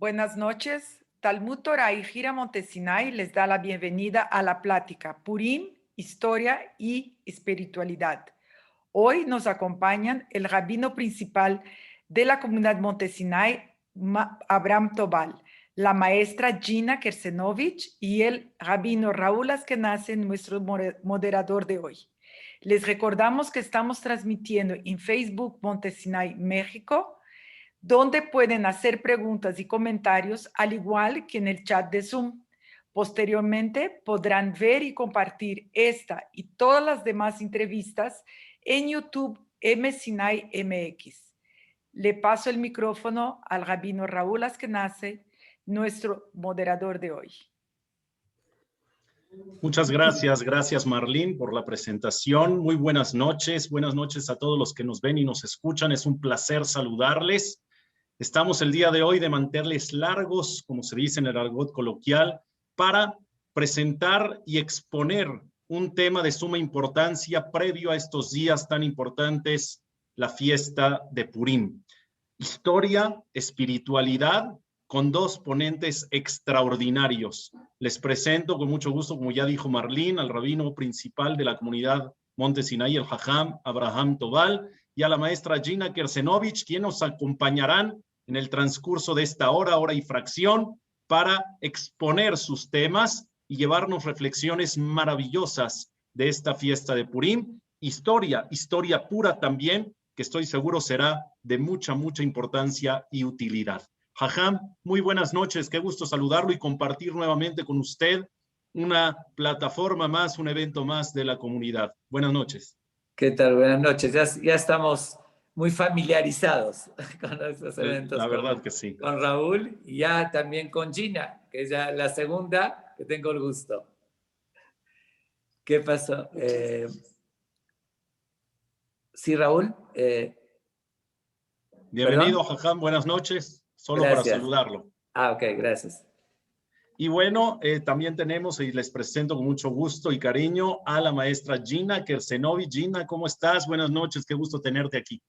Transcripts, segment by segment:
Buenas noches. Talmud Torah y Gira Montesinay les da la bienvenida a la plática Purim, Historia y Espiritualidad. Hoy nos acompañan el rabino principal de la comunidad Montesinay, Abraham Tobal, la maestra Gina Kersenovich y el rabino Raúl Askenazi, nuestro moderador de hoy. Les recordamos que estamos transmitiendo en Facebook Montesinay, México, donde pueden hacer preguntas y comentarios, al igual que en el chat de Zoom. Posteriormente podrán ver y compartir esta y todas las demás entrevistas en YouTube Sinai MX. Le paso el micrófono al rabino Raúl Askenazi, nuestro moderador de hoy. Muchas gracias Marlene por la presentación. Muy buenas noches a todos los que nos ven y nos escuchan. Es un placer saludarles. Estamos el día de hoy de mantenerles largos, como se dice en el argot coloquial, para presentar y exponer un tema de suma importancia previo a estos días tan importantes, la fiesta de Purim. Historia, espiritualidad, con dos ponentes extraordinarios. Les presento con mucho gusto, como ya dijo Marlene, al rabino principal de la comunidad Montesinay, el Jajam Abraham Tobal, y a la maestra Gina Kersenovich, quienes nos acompañarán en el transcurso de esta hora y fracción, para exponer sus temas y llevarnos reflexiones maravillosas de esta fiesta de Purim. Historia pura también, que estoy seguro será de mucha importancia y utilidad. Jajam, muy buenas noches, qué gusto saludarlo y compartir nuevamente con usted una plataforma más, un evento más de la comunidad. Buenas noches. ¿Qué tal? Buenas noches. Ya estamos muy familiarizados con estos eventos. La verdad que sí. Con Raúl y ya también con Gina, que es ya la segunda que tengo el gusto. ¿Qué pasó? Sí, Raúl. Bienvenido, Jajam, buenas noches. Solo gracias. Para saludarlo. Ok, gracias. Y bueno, también tenemos, y les presento con mucho gusto y cariño, a la maestra Gina Kersenovich. Gina, ¿cómo estás? Buenas noches, qué gusto tenerte aquí.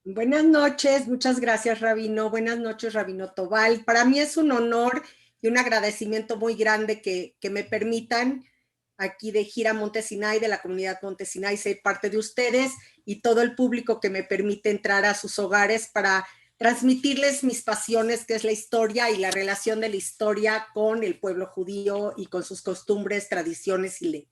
Buenas noches, muchas gracias, Rabino. Buenas noches, Rabino Tobal. Para mí es un honor y un agradecimiento muy grande que me permitan aquí de Gira Montesinay, de la comunidad Montesinay, ser parte de ustedes y todo el público que me permite entrar a sus hogares para transmitirles mis pasiones, que es la historia y la relación de la historia con el pueblo judío y con sus costumbres, tradiciones y leyes.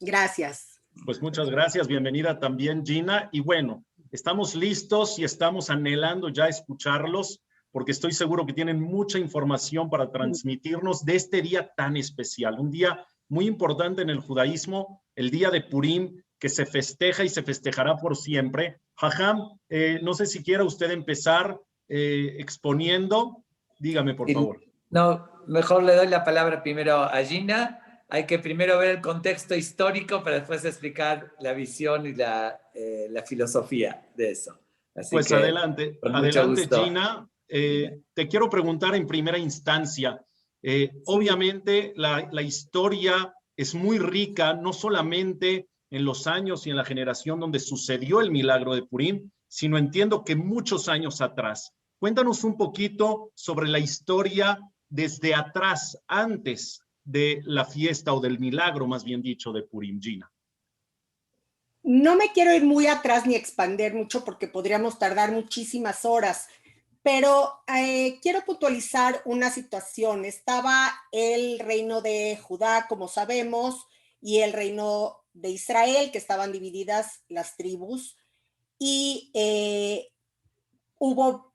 Gracias. Pues muchas gracias, bienvenida también, Gina. Y bueno, estamos listos y estamos anhelando ya escucharlos, porque estoy seguro que tienen mucha información para transmitirnos de este día tan especial, un día muy importante en el judaísmo, el día de Purim, que se festeja y se festejará por siempre. Jajam, no sé si quiera usted empezar exponiendo. Dígame, por favor. No, mejor le doy la palabra primero a Gina. Hay que primero ver el contexto histórico para después explicar la visión y la filosofía de eso. Así pues que, adelante, Gina. Te quiero preguntar en primera instancia. Sí. Obviamente la historia es muy rica, no solamente en los años y en la generación donde sucedió el milagro de Purim, sino entiendo que muchos años atrás. Cuéntanos un poquito sobre la historia desde atrás, antes de la fiesta o del milagro, más bien dicho, de Purim, Gina. No me quiero ir muy atrás ni expandir mucho porque podríamos tardar muchísimas horas, pero quiero puntualizar una situación. Estaba el reino de Judá, como sabemos, y el reino de Israel, que estaban divididas las tribus, y hubo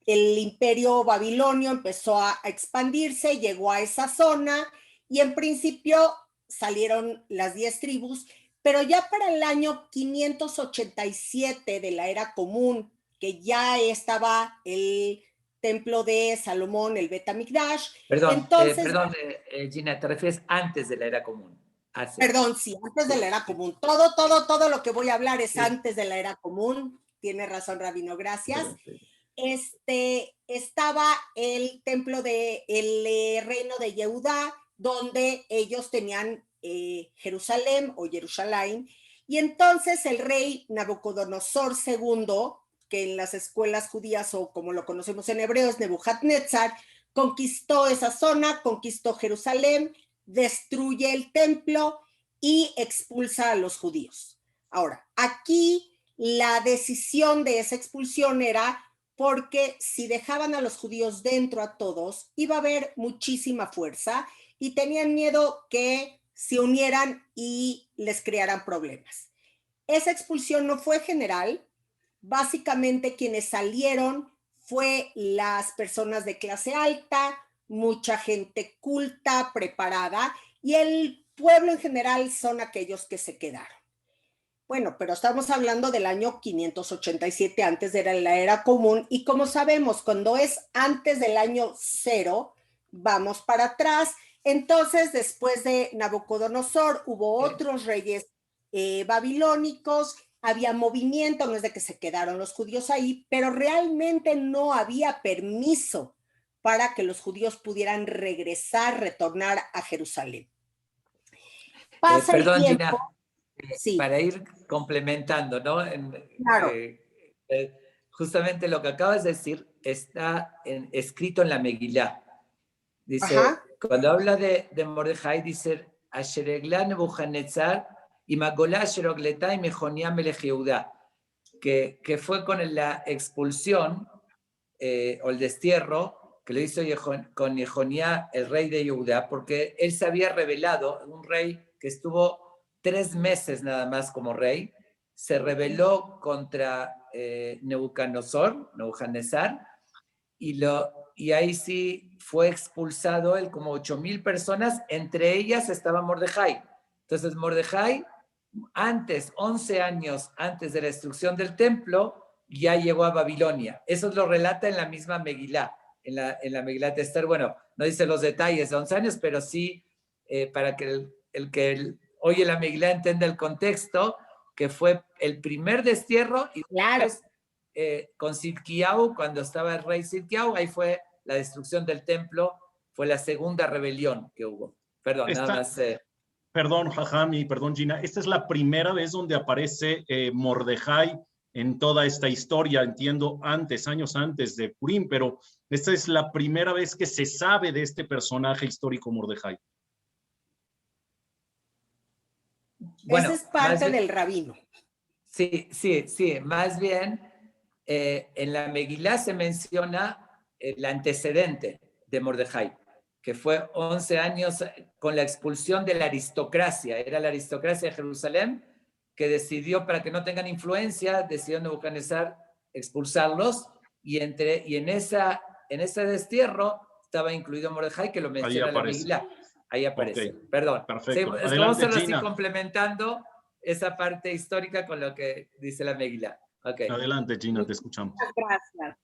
el imperio babilonio, empezó a expandirse, llegó a esa zona, y en principio salieron las 10 tribus, pero ya para el año 587 de la era común, que ya estaba el templo de Salomón, el Bet Hamikdash. Perdón, Gina, ¿te refieres antes de la era común? Perdón, sí, antes de la era común. Todo lo que voy a hablar es antes de la era común. Tiene razón, Rabino, gracias. Estaba el templo del reino de Yehudá, donde ellos tenían Jerusalén o Jerusalén, y entonces el rey Nabucodonosor II que en las escuelas judías, o como lo conocemos en hebreo, es Nebuchadnezzar, conquistó esa zona, conquistó Jerusalén, destruye el templo y expulsa a los judíos. Ahora, aquí la decisión de esa expulsión era porque si dejaban a los judíos dentro a todos, iba a haber muchísima fuerza y tenían miedo que se unieran y les crearan problemas. Esa expulsión no fue general. Básicamente quienes salieron fue las personas de clase alta, mucha gente culta, preparada, y el pueblo en general son aquellos que se quedaron. Bueno, pero estamos hablando del año 587 antes de la era común, y como sabemos, cuando es antes del año 0, vamos para atrás. Entonces, después de Nabucodonosor, hubo otros reyes babilónicos, había movimiento, no es de que se quedaron los judíos ahí, pero realmente no había permiso para que los judíos pudieran regresar, retornar a Jerusalén. Pasa perdón, el tiempo. Gina, Sí. para ir complementando, ¿no? Claro. Justamente lo que acabas de decir está escrito en la Megilá. Dice, Ajá. cuando habla de Mordejai, dice, Asheregla Nebuchadnezzar y Magolá Sherogleta y Mejonia Melech Yehudá, que fue con la expulsión o el destierro que lo hizo con Jehonia, el rey de Yehudá, porque él se había rebelado, un rey que estuvo 3 meses nada más como rey, se rebeló contra Nebuchadnezzar, y ahí sí fue expulsado él, como 8,000 personas, entre ellas estaba Mordejai. Entonces Mordejai, 11 años antes de la destrucción del templo, ya llegó a Babilonia. Eso lo relata en la misma Megilá, en la Megilá de Esther. Bueno, no dice los detalles de 11 años, pero sí para que el que oye la Megilá entienda el contexto, que fue el primer destierro, y claro. después con Sidkiau, cuando estaba el rey Sidkiau, ahí fue la destrucción del templo, fue la segunda rebelión que hubo. Perdón, nada más. Perdón, Jajam, y perdón, Gina. Esta es la primera vez donde aparece Mordejai en toda esta historia. Entiendo años antes de Purim, pero esta es la primera vez que se sabe de este personaje histórico Mordejai. Bueno, ese es parte del rabino. Sí, más bien en la Megilá se menciona el antecedente de Mordejai, que fue 11 años con la expulsión de la aristocracia. Era la aristocracia de Jerusalén que decidió, para que no tengan influencia, decidió Nebuchadnezzar expulsarlos, y en ese destierro estaba incluido Mordejai, que lo menciona la Megilá. Ahí aparece. Okay. Perdón. Perfecto. Sí, vamos a así complementando esa parte histórica con lo que dice la Megilá. Okay. Adelante, Gina, te escuchamos. Muchas gracias.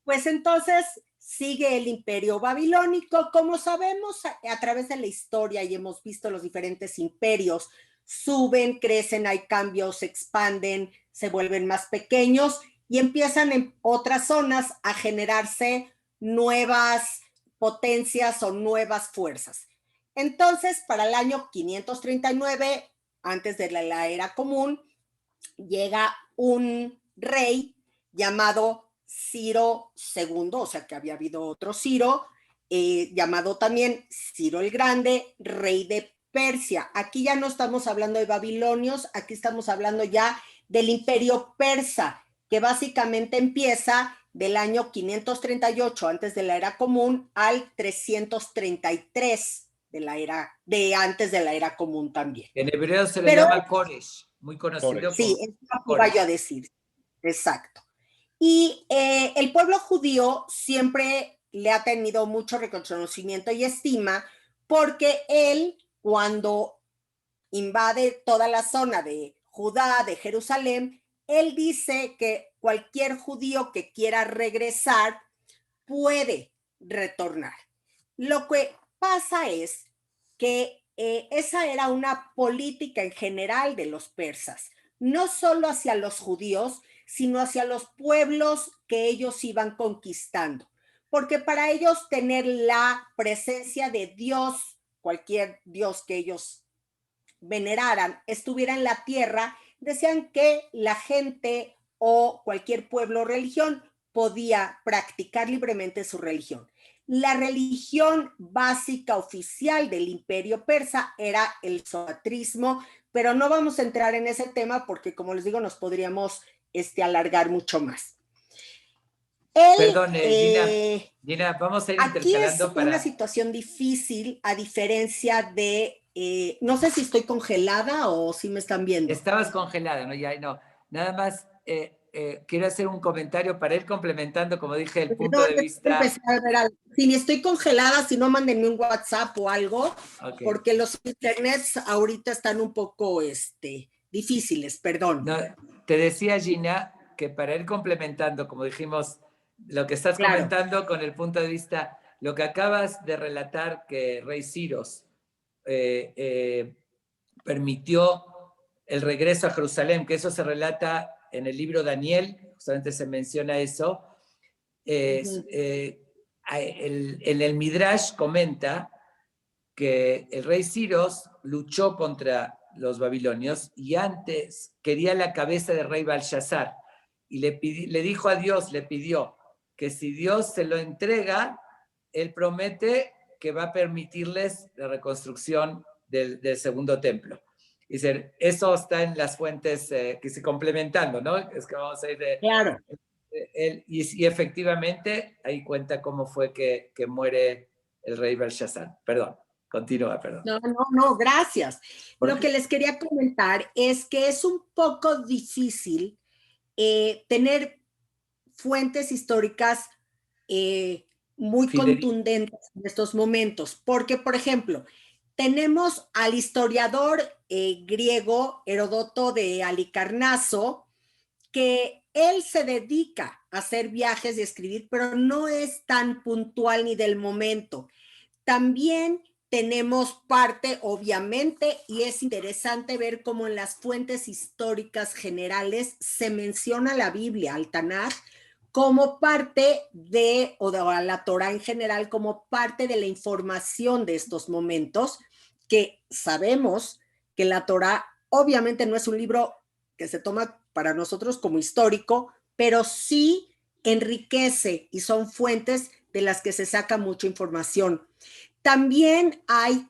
Pues entonces sigue el imperio babilónico. Como sabemos, a través de la historia, y hemos visto los diferentes imperios, suben, crecen, hay cambios, se expanden, se vuelven más pequeños y empiezan en otras zonas a generarse nuevas potencias o nuevas fuerzas. Entonces, para el año 539, antes de la era común, llega un rey llamado Ciro II, o sea que había habido otro Ciro, llamado también Ciro el Grande, rey de Persia. Aquí ya no estamos hablando de babilonios, aquí estamos hablando ya del imperio persa, que básicamente empieza del año 538 antes de la era común al 333 de antes de la era común también. En hebreo se le llama Koresh, muy conocido. Sí, es lo que iba yo a decir. Exacto. Y el pueblo judío siempre le ha tenido mucho reconocimiento y estima, porque él, cuando invade toda la zona de Judá, de Jerusalén, él dice que cualquier judío que quiera regresar puede retornar. Lo que pasa es que esa era una política en general de los persas, no solo hacia los judíos, sino hacia los pueblos que ellos iban conquistando, porque para ellos tener la presencia de Dios, cualquier Dios que ellos veneraran, estuviera en la tierra, decían que la gente o cualquier pueblo o religión podía practicar libremente su religión. La religión básica oficial del Imperio Persa era el zoroastrismo, pero no vamos a entrar en ese tema porque, como les digo, nos podríamos alargar mucho más. Perdón, Gina, vamos a ir aquí intercalando es una situación difícil, a diferencia de, no sé si estoy congelada o si me están viendo. Estabas congelada, ¿no? Ya, no. Nada más quiero hacer un comentario para ir complementando, como dije, el punto de vista. Si estoy congelada, si no, mándenme un WhatsApp o algo, porque los internets ahorita están un poco difíciles, perdón. No, te decía, Gina, que para ir complementando, como dijimos, lo que estás comentando con el punto de vista, lo que acabas de relatar que Rey Ciros permitió el regreso a Jerusalén, que eso se relata en el libro Daniel, justamente se menciona eso. En el Midrash comenta que el rey Ciros luchó contra los babilonios y antes quería la cabeza del rey Belshazzar y le dijo a Dios, le pidió que si Dios se lo entrega, él promete que va a permitirles la reconstrucción del segundo templo. Y eso está en las fuentes que se complementando, ¿no? Es que vamos a ir de... Claro. Y efectivamente, ahí cuenta cómo fue que muere el rey Belshazzar. Perdón, continúa, perdón. No, gracias. Lo que les quería comentar es que es un poco difícil tener fuentes históricas muy contundentes en estos momentos, porque, por ejemplo, tenemos al historiador griego Heródoto de Halicarnaso, que él se dedica a hacer viajes y escribir, pero no es tan puntual ni del momento. También tenemos parte, obviamente, y es interesante ver cómo en las fuentes históricas generales se menciona la Biblia, al Tanaj, como parte o la Torah en general, como parte de la información de estos momentos, que sabemos que la Torah obviamente no es un libro que se toma para nosotros como histórico, pero sí enriquece y son fuentes de las que se saca mucha información. También hay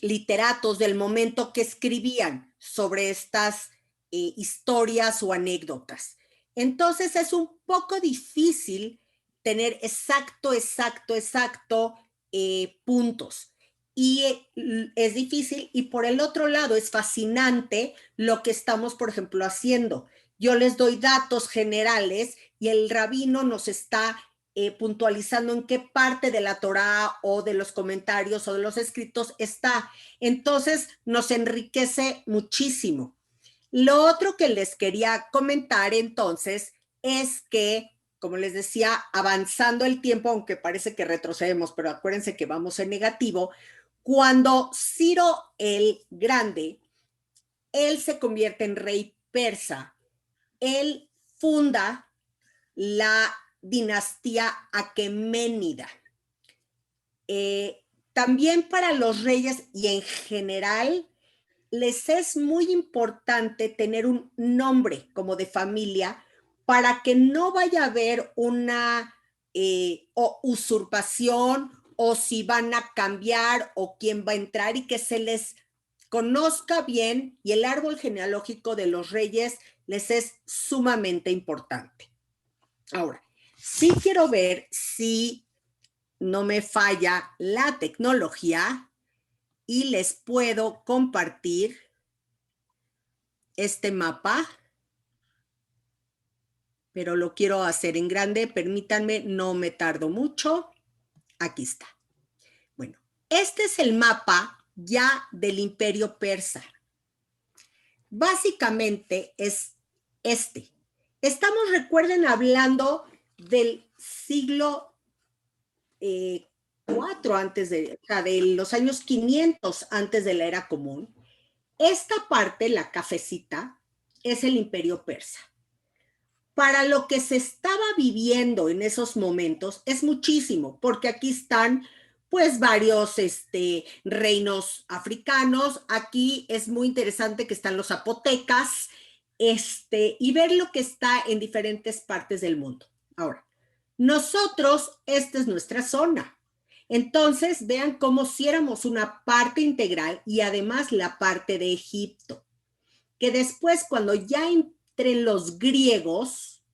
literatos del momento que escribían sobre estas historias o anécdotas. Entonces es un poco difícil tener exacto puntos. Y es difícil, y por el otro lado es fascinante lo que estamos, por ejemplo, haciendo. Yo les doy datos generales y el rabino nos está puntualizando en qué parte de la Torá o de los comentarios o de los escritos está. Entonces nos enriquece muchísimo. Lo otro que les quería comentar entonces es que, como les decía, avanzando el tiempo, aunque parece que retrocedemos, pero acuérdense que vamos en negativo, cuando Ciro el Grande, él se convierte en rey persa, él funda la dinastía aqueménida. También para los reyes y en general les es muy importante tener un nombre como de familia para que no vaya a haber una usurpación o si van a cambiar o quién va a entrar y que se les conozca bien, y el árbol genealógico de los reyes les es sumamente importante. Ahora, sí quiero ver si no me falla la tecnología y les puedo compartir este mapa, pero lo quiero hacer en grande. Permítanme, no me tardo mucho. Aquí está. Bueno, este es el mapa ya del Imperio Persa. Básicamente es este. Estamos, recuerden, hablando del siglo 4 antes de los años 500 antes de la era común. Esta parte, la cafecita, es el Imperio Persa. Para lo que se estaba viviendo en esos momentos es muchísimo, porque aquí están pues varios reinos africanos. Aquí es muy interesante que están los zapotecas, y ver lo que está en diferentes partes del mundo. Ahora, nosotros, esta es nuestra zona. Entonces, vean cómo si éramos una parte integral y además la parte de Egipto, que después cuando ya entren los griegos,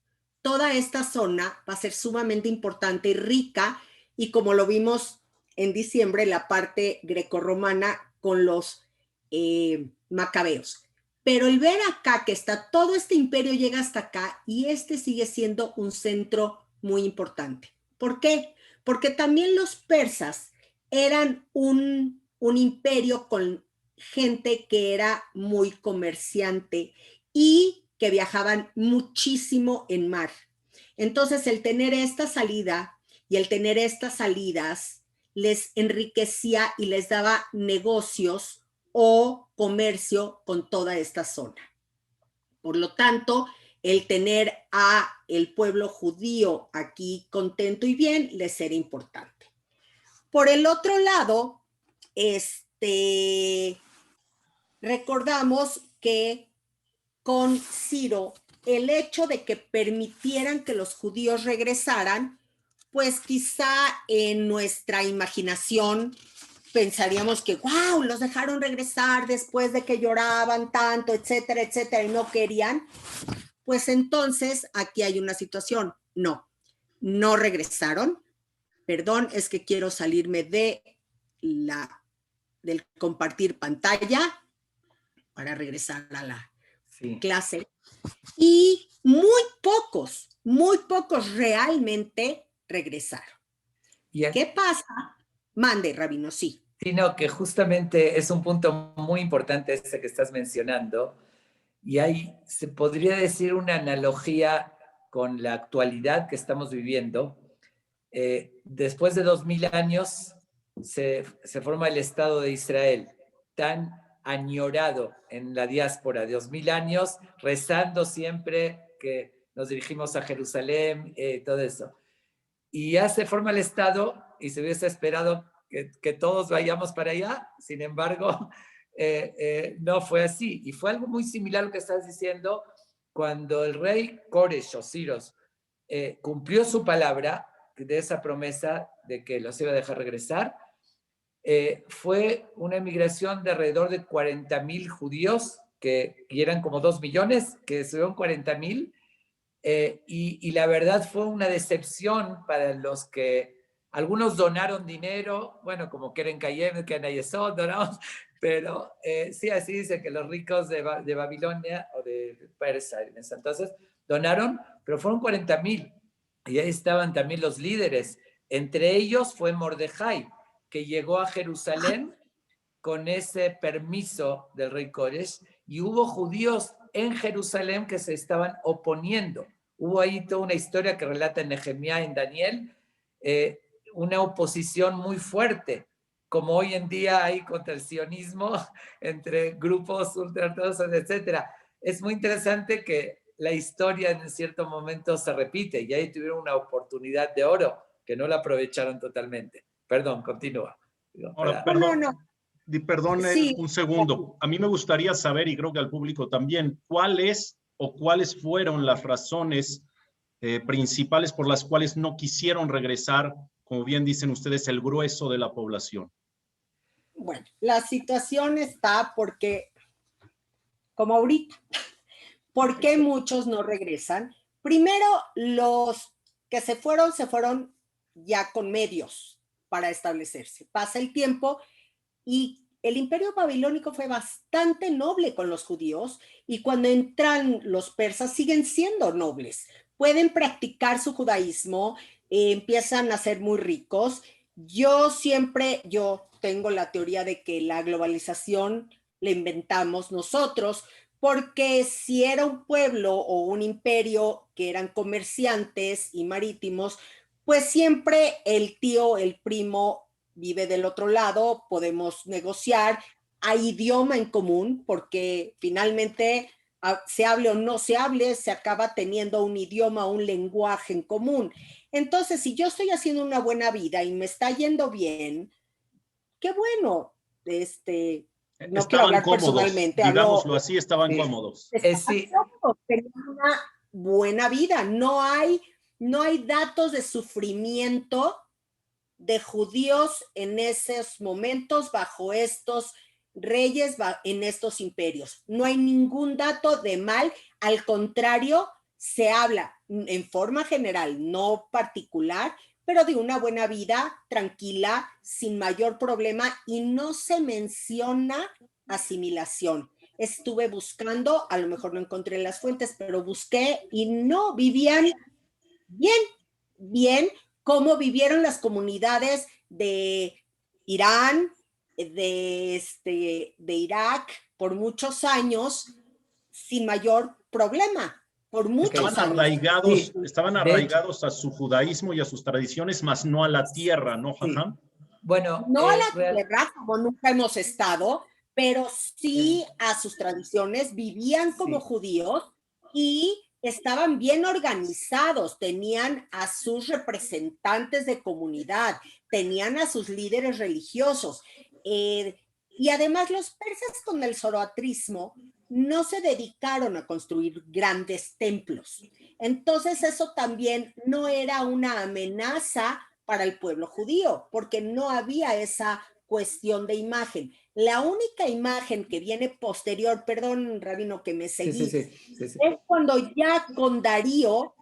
toda esta zona va a ser sumamente importante y rica, y como lo vimos en diciembre, la parte grecorromana con los macabeos. Pero el ver acá que está todo este imperio llega hasta acá y sigue siendo un centro muy importante. ¿Por qué? Porque también los persas eran un imperio con gente que era muy comerciante y que viajaban muchísimo en mar. Entonces, el tener esta salida y el tener estas salidas les enriquecía y les daba negocios o comercio con toda esta zona. Por lo tanto, el tener a el pueblo judío aquí contento y bien les era importante. Por el otro lado, recordamos que con Ciro, el hecho de que permitieran que los judíos regresaran, pues quizá en nuestra imaginación pensaríamos que, wow, los dejaron regresar después de que lloraban tanto, etcétera, etcétera, y no querían. Pues entonces aquí hay una situación. No regresaron. Perdón, es que quiero salirme del compartir pantalla para regresar a la clase. Y muy pocos realmente regresaron. ¿Qué pasa? Mande, Rabino, sí. Sino que justamente es un punto muy importante ese que estás mencionando, y ahí se podría decir una analogía con la actualidad que estamos viviendo. Después de 2000 años se forma el Estado de Israel, tan añorado en la diáspora de 2000 años, rezando siempre que nos dirigimos a Jerusalén, todo eso. Y ya se forma el Estado y se hubiese esperado que todos vayamos para allá. Sin embargo, no fue así. Y fue algo muy similar a lo que estás diciendo cuando el rey Koresh o Ciros cumplió su palabra de esa promesa de que los iba a dejar regresar. Fue una emigración de alrededor de 40,000 judíos, y eran como 2 millones, que subieron 40,000. Y la verdad fue una decepción para los que algunos donaron dinero, bueno, como Keren Kayem, Keren Ayesod, donamos, pero sí, así dice que los ricos de Babilonia o de Persia en ese entonces donaron, pero fueron 40,000. Y ahí estaban también los líderes. Entre ellos fue Mordejai, que llegó a Jerusalén con ese permiso del rey Koresh, y hubo judíos en Jerusalén que se estaban oponiendo. Hubo ahí toda una historia que relata en Nehemías, en Daniel, una oposición muy fuerte, como hoy en día hay contra el sionismo, entre grupos ultraortodoxos, etc. Es muy interesante que la historia en cierto momento se repite, y ahí tuvieron una oportunidad de oro que no la aprovecharon totalmente. Perdón, continúa. Ahora, perdón. No. Perdón, Sí. un segundo. A mí me gustaría saber, y creo que al público también, cuáles fueron las razones principales por las cuales no quisieron regresar, como bien dicen ustedes, el grueso de la población. Bueno, la situación está porque, como ahorita, ¿por qué muchos no regresan? Primero, los que se fueron ya con medios para establecerse. Pasa el tiempo y el imperio babilónico fue bastante noble con los judíos, y cuando entran los persas siguen siendo nobles. Pueden practicar su judaísmo, empiezan a ser muy ricos. Yo tengo la teoría de que la globalización la inventamos nosotros, porque si era un pueblo o un imperio que eran comerciantes y marítimos, pues siempre el tío, el primo vive del otro lado, podemos negociar, hay idioma en común, porque finalmente se hable o no se hable, se acaba teniendo un idioma, un lenguaje en común. Entonces, si yo estoy haciendo una buena vida y me está yendo bien, qué bueno. No quiero Estaban hablar cómodos, personalmente, hablo. digámoslo así, estaban Sí. cómodos. Sí. Tenían una buena vida. No hay datos de sufrimiento de judíos en esos momentos, bajo estos reyes, en estos imperios. No hay ningún dato de mal, al contrario, se habla en forma general, no particular, pero de una buena vida, tranquila, sin mayor problema, y no se menciona asimilación. Estuve buscando, a lo mejor no encontré las fuentes, pero busqué y no, vivían bien, cómo vivieron las comunidades de Irán, de Irak, por muchos años, sin mayor problema, por muchos años. Sí, estaban arraigados a su judaísmo y a sus tradiciones, más no a la tierra, ¿no, Jajam? Sí. Bueno, no a la tierra, como nunca hemos estado, pero sí a sus tradiciones, vivían como judíos y estaban bien organizados, tenían a sus representantes de comunidad, tenían a sus líderes religiosos. Y además los persas con el zoroastrismo no se dedicaron a construir grandes templos. Entonces eso también no era una amenaza para el pueblo judío, porque no había esa cuestión de imagen. La única imagen que viene posterior, perdón, Rabino, que me seguí, es cuando ya con Darío,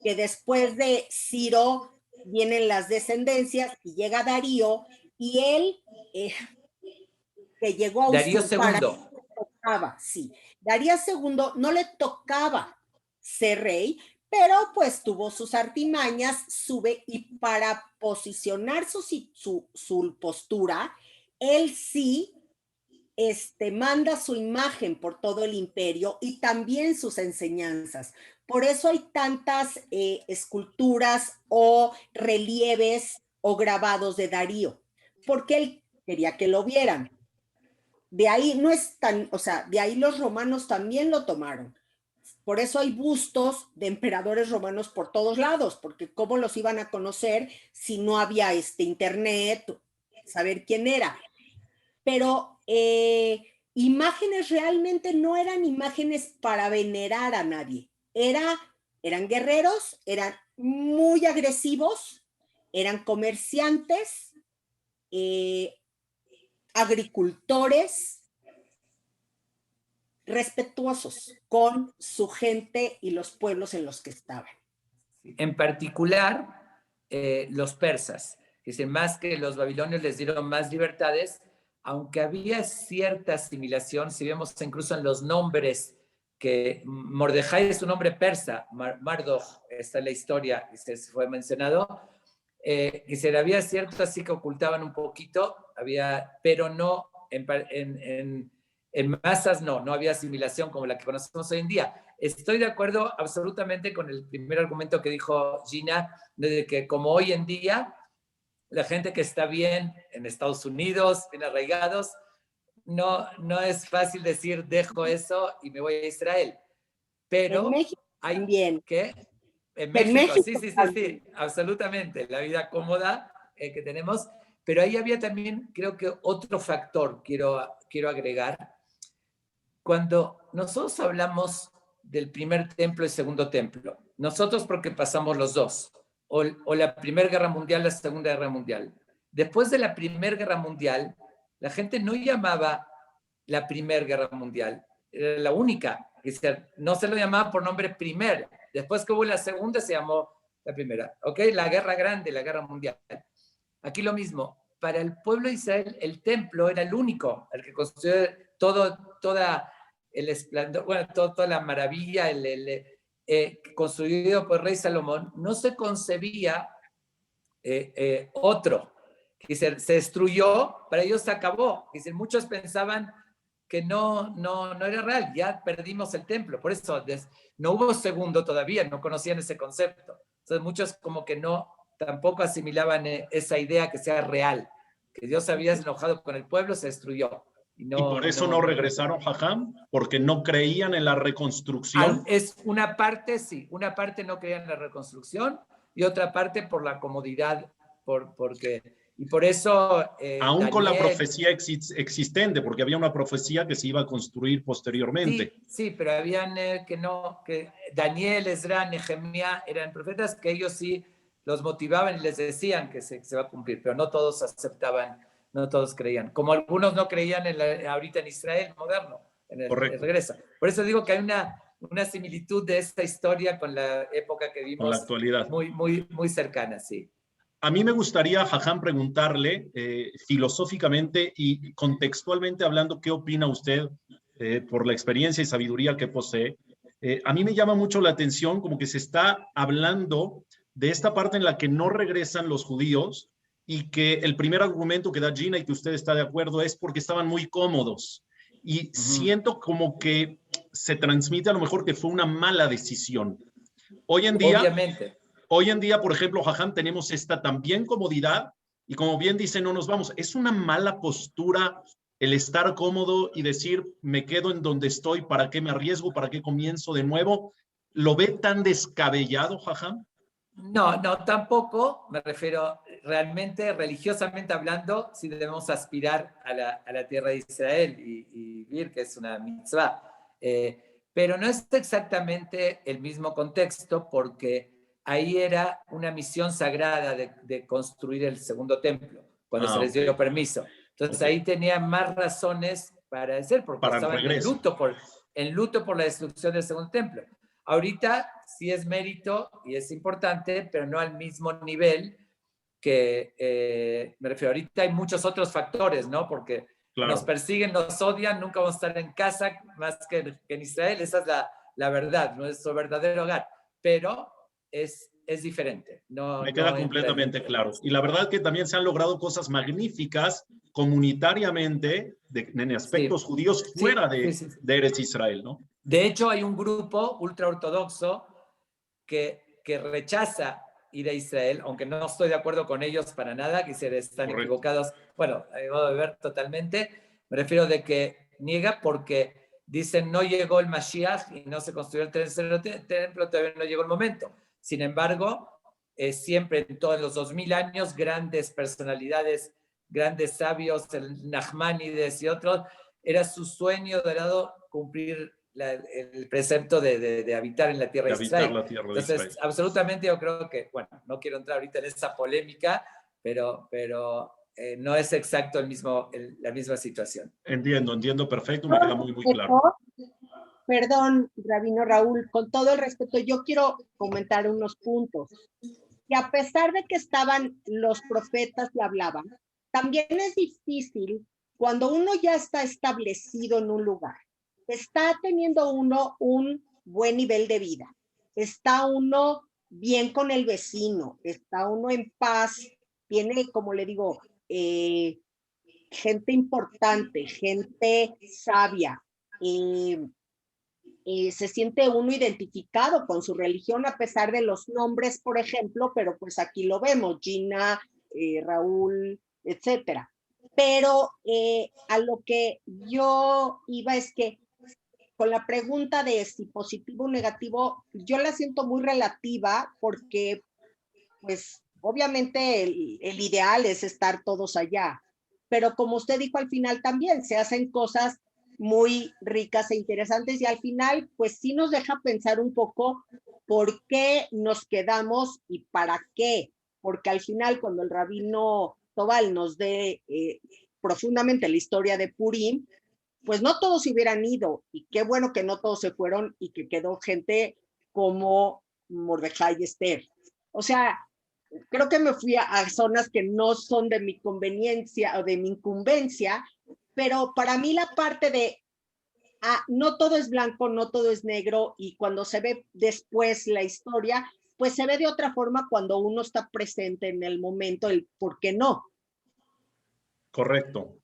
que después de Ciro vienen las descendencias, y llega Darío, y él, que llegó a Darío usurpar, II. sí, Darío II no le tocaba ser rey, pero pues tuvo sus artimañas, sube, y para posicionar su postura, él sí manda su imagen por todo el imperio y también sus enseñanzas. Por eso hay tantas esculturas o relieves o grabados de Darío, porque él quería que lo vieran. De ahí no es tan, o sea, de ahí los romanos también lo tomaron. Por eso hay bustos de emperadores romanos por todos lados, porque cómo los iban a conocer si no había internet, saber quién era. Pero imágenes realmente no eran imágenes para venerar a nadie. Eran guerreros, eran muy agresivos, eran comerciantes, agricultores, respetuosos con su gente y los pueblos en los que estaban. En particular, los persas, es decir, más que los babilonios les dieron más libertades, aunque había cierta asimilación, si vemos incluso en los nombres, que Mordejai es un nombre persa, Mardoj, está en la historia, y se fue mencionado, y se había cierto así que ocultaban un poquito, pero no en masas, no había asimilación como la que conocemos hoy en día. Estoy de acuerdo absolutamente con el primer argumento que dijo Gina, de que como hoy en día, la gente que está bien en Estados Unidos, bien arraigados, no es fácil decir, dejo eso y me voy a Israel. Pero en México hay también. que... En México, sí, absolutamente, la vida cómoda que tenemos. Pero ahí había también, creo que otro factor quiero agregar. Cuando nosotros hablamos del primer templo y segundo templo, nosotros porque pasamos los dos, o la Primera Guerra Mundial, la Segunda Guerra Mundial. Después de la Primera Guerra Mundial, la gente no llamaba la Primera Guerra Mundial, era la única, no se lo llamaba por nombre primer. Después que hubo la segunda, se llamó la primera. ¿Ok? La Guerra Grande, la Guerra Mundial. Aquí lo mismo. Para el pueblo de Israel, el templo era el único, el que construyó toda el esplendor, bueno, toda la maravilla, construido por el rey Salomón. No se concebía otro. Se destruyó, para ellos se acabó. Muchos pensaban que no era real, ya perdimos el templo, por eso no hubo segundo todavía, no conocían ese concepto. Entonces muchos como que tampoco asimilaban esa idea que sea real, que Dios había enojado con el pueblo, se destruyó. ¿Y por eso no regresaron, Jajam? ¿Porque no creían en la reconstrucción? Es una parte, sí. Una parte no creían en la reconstrucción y otra parte por la comodidad, y por eso... Aún Daniel, con la profecía existente, porque había una profecía que se iba a construir posteriormente. Sí, pero habían que Daniel, Ezra, Nehemías eran profetas que ellos sí los motivaban y les decían que se va a cumplir, pero no todos aceptaban, no todos creían. Como algunos no creían ahorita en Israel moderno, en el regresa. Por eso digo que hay una similitud de esta historia con la época que vimos. Con la actualidad. Muy cercana, sí. A mí me gustaría, Jajam, preguntarle filosóficamente y contextualmente hablando, ¿qué opina usted por la experiencia y sabiduría que posee? A mí me llama mucho la atención como que se está hablando de esta parte en la que no regresan los judíos y que el primer argumento que da Gina y que usted está de acuerdo es porque estaban muy cómodos. Y siento como que se transmite a lo mejor que fue una mala decisión. Hoy en día... Obviamente. Hoy en día, por ejemplo, Jajam, tenemos esta también comodidad y como bien dice, no nos vamos. Es una mala postura el estar cómodo y decir, me quedo en donde estoy, ¿para qué me arriesgo? ¿Para qué comienzo de nuevo? ¿Lo ve tan descabellado, Jajam? No, tampoco. Me refiero realmente, religiosamente hablando, sí debemos aspirar a la tierra de Israel y vivir, que es una mitzvah. Pero no es exactamente el mismo contexto porque ahí era una misión sagrada de construir el segundo templo, cuando se les dio permiso. Entonces ahí tenían más razones para hacer, porque estaban en luto por la destrucción del segundo templo. Ahorita sí es mérito y es importante, pero no al mismo nivel que, me refiero, ahorita hay muchos otros factores, ¿no? Porque nos persiguen, nos odian, nunca vamos a estar en casa más que en Israel, esa es la verdad, nuestro verdadero hogar. Pero es diferente. Me queda completamente claro. Y la verdad que también se han logrado cosas magníficas comunitariamente en aspectos judíos fuera de Eretz Israel, ¿no? De hecho, hay un grupo ultraortodoxo que rechaza ir a Israel, aunque no estoy de acuerdo con ellos para nada, que se están equivocados. Bueno, debo de ver totalmente. Me refiero de que niega porque dicen no llegó el Mashiach y no se construyó el tercer templo, todavía no llegó el momento. Sin embargo, siempre en todos los 2000 años, grandes personalidades, grandes sabios, el Nachmanides y otros, era su sueño dorado cumplir el precepto de habitar en la tierra de Israel. Entonces, absolutamente yo creo que, bueno, no quiero entrar ahorita en esa polémica, pero no es exacto la misma situación. Entiendo perfecto, me queda muy claro. Perdón, Rabino Raúl, con todo el respeto, yo quiero comentar unos puntos. Que a pesar de que estaban los profetas y hablaban, también es difícil cuando uno ya está establecido en un lugar, está teniendo uno un buen nivel de vida, está uno bien con el vecino, está uno en paz, tiene, como le digo, gente importante, gente sabia, se siente uno identificado con su religión a pesar de los nombres, por ejemplo, pero pues aquí lo vemos, Gina, Raúl, etcétera. Pero a lo que yo iba es que con la pregunta de si positivo o negativo, yo la siento muy relativa porque pues obviamente el ideal es estar todos allá, pero como usted dijo al final también, se hacen cosas muy ricas e interesantes y al final pues sí nos deja pensar un poco por qué nos quedamos y para qué, porque al final cuando el rabino Tobal nos dé profundamente la historia de Purim, pues no todos se hubieran ido y qué bueno que no todos se fueron y que quedó gente como Mordejai y Esther. O sea, creo que me fui a zonas que no son de mi conveniencia o de mi incumbencia, pero para mí la parte de no todo es blanco, no todo es negro, y cuando se ve después la historia, pues se ve de otra forma cuando uno está presente en el momento, el por qué no. Correcto.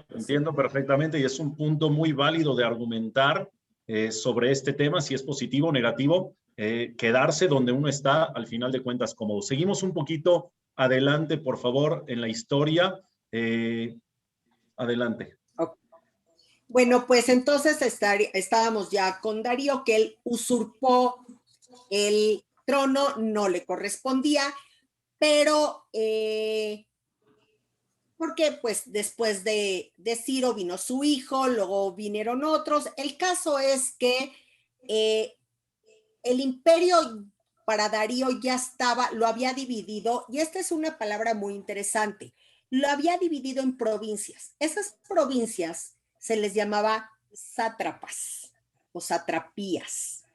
Entiendo perfectamente y es un punto muy válido de argumentar sobre este tema, si es positivo o negativo, quedarse donde uno está al final de cuentas cómodo. Seguimos un poquito adelante, por favor, en la historia. Adelante. Bueno, pues entonces estábamos ya con Darío, que él usurpó el trono, no le correspondía, pero porque pues después de Ciro vino su hijo, luego vinieron otros. El caso es que el imperio para Darío ya estaba, lo había dividido, y esta es una palabra muy interesante, lo había dividido en provincias. Esas provincias se les llamaba sátrapas o satrapías.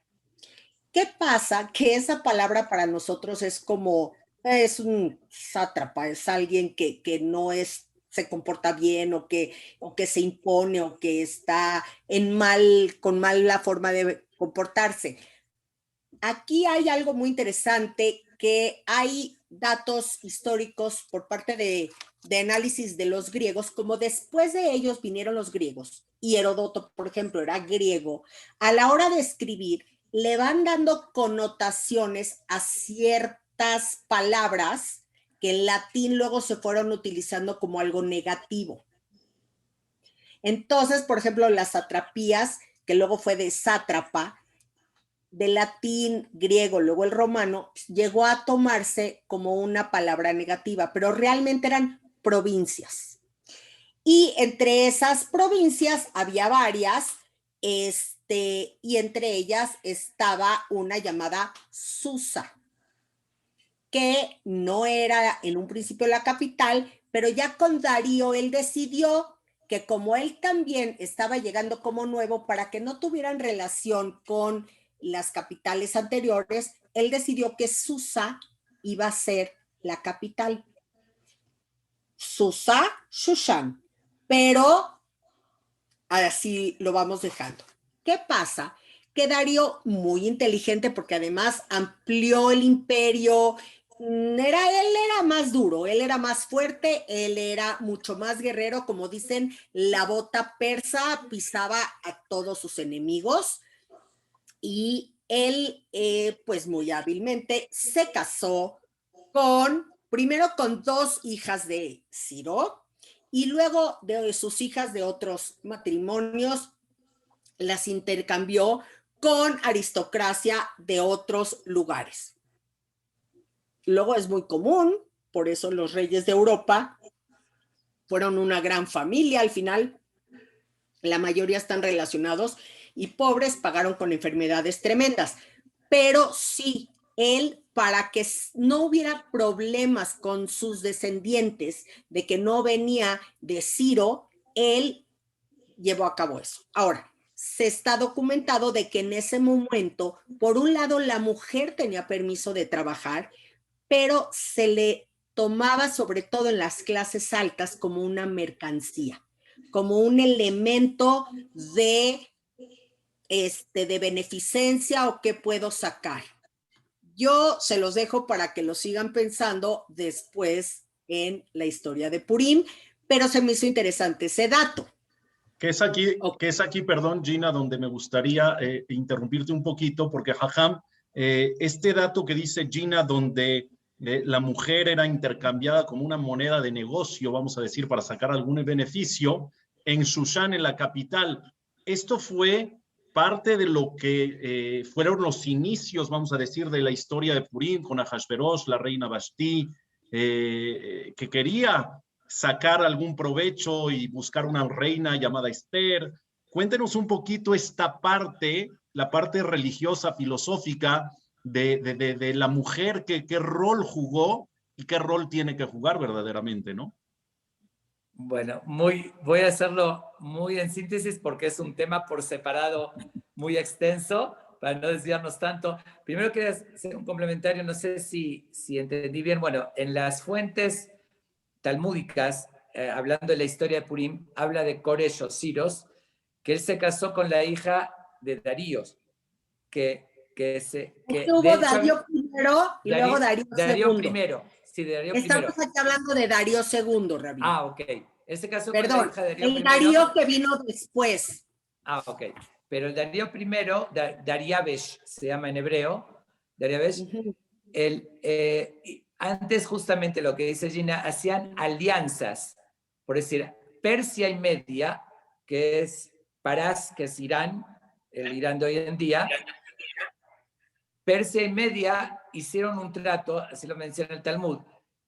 ¿Qué pasa? Que esa palabra para nosotros es como, es un sátrapa, es alguien que no es, se comporta bien o que se impone o que está con mala forma de comportarse. Aquí hay algo muy interesante, que hay datos históricos por parte de análisis de los griegos, como después de ellos vinieron los griegos, y Heródoto, por ejemplo, era griego. A la hora de escribir, le van dando connotaciones a ciertas palabras que en latín luego se fueron utilizando como algo negativo. Entonces, por ejemplo, las satrapías, que luego fue de sátrapa, del latín, griego, luego el romano, llegó a tomarse como una palabra negativa, pero realmente eran provincias. Y entre esas provincias había varias, y entre ellas estaba una llamada Susa, que no era en un principio la capital, pero ya con Darío él decidió que como él también estaba llegando como nuevo, para que no tuvieran relación con las capitales anteriores, él decidió que Susa iba a ser la capital. Susa, Shushan, pero así lo vamos dejando. ¿Qué pasa? Que Darío, muy inteligente, porque además amplió el imperio, él era más duro, él era más fuerte, él era mucho más guerrero, como dicen, la bota persa pisaba a todos sus enemigos, y él, pues muy hábilmente, se casó primero con 2 hijas de Ciro, y luego de sus hijas de otros matrimonios, las intercambió con aristocracia de otros lugares. Luego es muy común, por eso los reyes de Europa fueron una gran familia al final. La mayoría están relacionados, y pobres pagaron con enfermedades tremendas. Pero sí, él, para que no hubiera problemas con sus descendientes de que no venía de Ciro, él llevó a cabo eso. Ahora, se está documentado de que en ese momento, por un lado, la mujer tenía permiso de trabajar, pero se le tomaba, sobre todo en las clases altas, como una mercancía, como un elemento de beneficencia o qué puedo sacar. Yo se los dejo para que lo sigan pensando después en la historia de Purim, pero se me hizo interesante ese dato. Que es aquí, perdón, Gina, donde me gustaría interrumpirte un poquito, porque Jajam, este dato que dice Gina, donde la mujer era intercambiada como una moneda de negocio, vamos a decir, para sacar algún beneficio, en Shushan, en la capital, esto fue parte de lo que fueron los inicios, vamos a decir, de la historia de Purim, con Ahasverosh, la reina Vashti, que quería sacar algún provecho y buscar una reina llamada Esther. Cuéntenos un poquito esta parte, la parte religiosa, filosófica de la mujer, qué rol jugó y qué rol tiene que jugar verdaderamente, ¿no? Bueno, voy a hacerlo muy en síntesis porque es un tema por separado muy extenso, para no desviarnos tanto. Primero quería hacer un complementario, no sé si entendí bien. Bueno, en las fuentes talmúdicas, hablando de la historia de Purim, habla de Koresh o Ciros, que él se casó con la hija de Darío, que hubo Darío primero y luego Darío segundo. Primero. Sí, de Darío Estamos primero. aquí hablando de Darío segundo, Rabino. Ah, ok. Ese caso perdón, con la hija de Darío el primero. Darío que vino después. Ah, ok. Pero el Darío primero, Dariabesh se llama en hebreo, Dariabesh, antes justamente lo que dice Gina, hacían alianzas, por decir, Persia y Media, que es Parás, que es Irán, el Irán de hoy en día, Persia y Media hicieron un trato, así lo menciona el Talmud,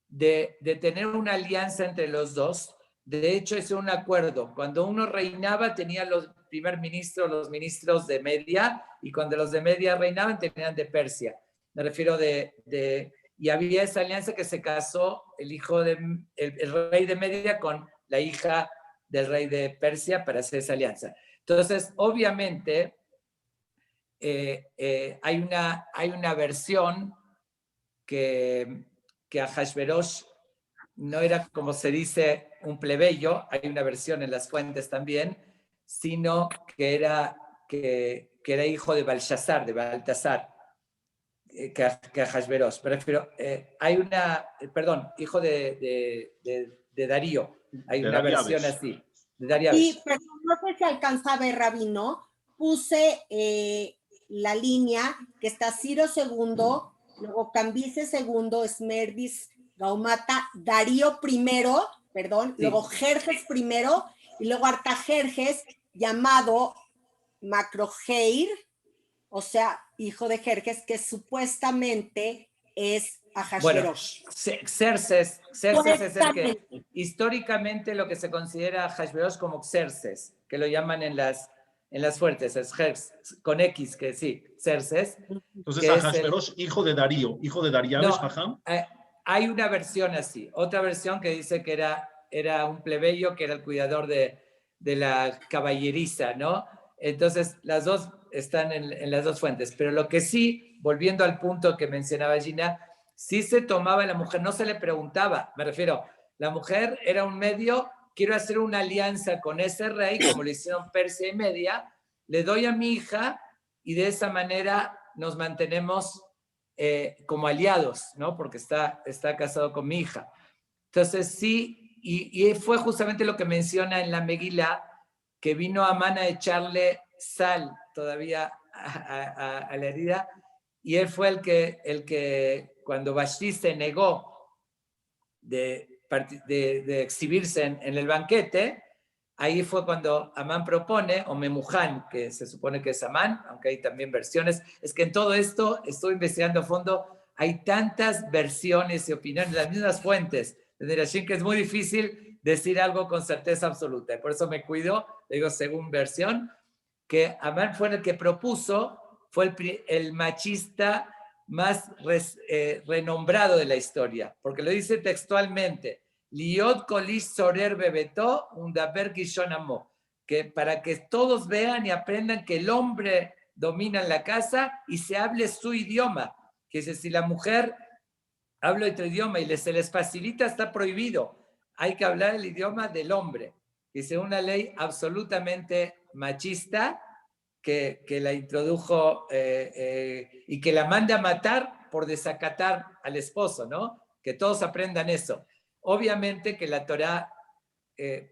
de tener una alianza entre los dos. De hecho, es un acuerdo. Cuando uno reinaba, tenía los primer ministros, los ministros de Media, y cuando los de Media reinaban, tenían de Persia. Me refiero y había esa alianza que se casó el hijo el rey de Media con la hija del rey de Persia para hacer esa alianza. Entonces, obviamente, hay una versión que Ahasverosh no era, como se dice, un plebeyo, hay una versión en las fuentes también, sino que era hijo de Baltasar, que Ahasverosh. Prefiero, hijo de Darío. Hay una versión así, de Dariavesh. Sí, pero no sé si alcanza a ver, Rabino. Puse la línea que está Ciro II, luego Cambises II, Esmerdis, Gaumata, Darío I, perdón, sí. Luego Jerjes I, y luego Artajerjes, llamado Macrogeir, o sea, hijo de Jerjes, que supuestamente es Ahasverosh. Bueno, Xerxes es el que históricamente lo que se considera Ahasverosh como Xerxes, que lo llaman en las fuertes, es Xerxes, con X, que sí, Xerxes. Entonces Ahasverosh, hijo de Darío, hijo de Dariavesh, no, hay una versión así, otra versión que dice que era un plebeyo, que era el cuidador de la caballeriza, ¿no? Entonces, las dos están en las dos fuentes, pero lo que sí, volviendo al punto que mencionaba Gina, sí se tomaba la mujer, no se le preguntaba, me refiero, la mujer era un medio, quiero hacer una alianza con ese rey, como lo hicieron Persia y Media, le doy a mi hija y de esa manera nos mantenemos como aliados, ¿no? Porque está casado con mi hija. Entonces sí, y fue justamente lo que menciona en la Megilá, que vino Amán a echarle sal todavía a la herida, y él fue el que cuando Vashti se negó de exhibirse en el banquete, ahí fue cuando Amán propone, o Memuján, que se supone que es Amán, aunque hay también versiones. Es que en todo esto estoy investigando a fondo, hay tantas versiones y opiniones, las mismas fuentes de Rashim, que es muy difícil decir algo con certeza absoluta. Y por eso me cuido, digo según versión, que Amán fue el que propuso, fue el machista más renombrado de la historia, porque lo dice textualmente, Liot kolish sorer bebeto undaber kishon amo, que para que todos vean y aprendan que el hombre domina en la casa y se hable su idioma, que dice, si la mujer habla otro idioma y se les facilita, está prohibido, hay que hablar el idioma del hombre. Dice una ley absolutamente machista que la introdujo y que la manda a matar por desacatar al esposo, ¿no? Que todos aprendan eso. Obviamente que la Torá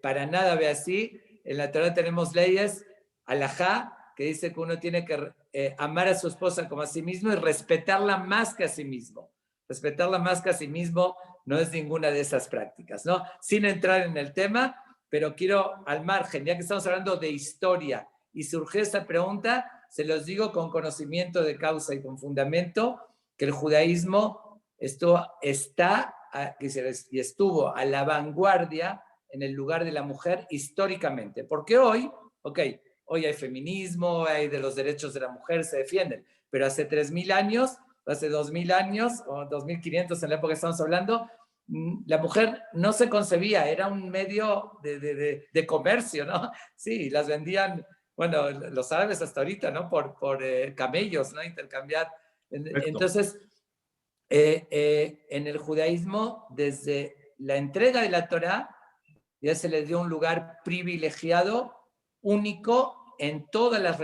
para nada ve así. En la Torá tenemos leyes, alajá, que dice que uno tiene que amar a su esposa como a sí mismo y respetarla más que a sí mismo. Respetarla más que a sí mismo no es ninguna de esas prácticas, ¿no? Sin entrar en el tema, pero quiero al margen, ya que estamos hablando de historia y surgió esta pregunta, se los digo con conocimiento de causa y con fundamento, que el judaísmo estuvo a la vanguardia en el lugar de la mujer históricamente. Porque hoy hay feminismo, hay de los derechos de la mujer, se defienden, pero hace 3.000 años, hace 2.000 años, o 2.500 en la época que estamos hablando, la mujer no se concebía, era un medio de comercio, ¿no? Sí, las vendían, bueno, los árabes hasta ahorita, ¿no? Por camellos, ¿no? Intercambiar. Entonces, en el judaísmo, desde la entrega de la Torá, ya se le dio un lugar privilegiado, único, de todas las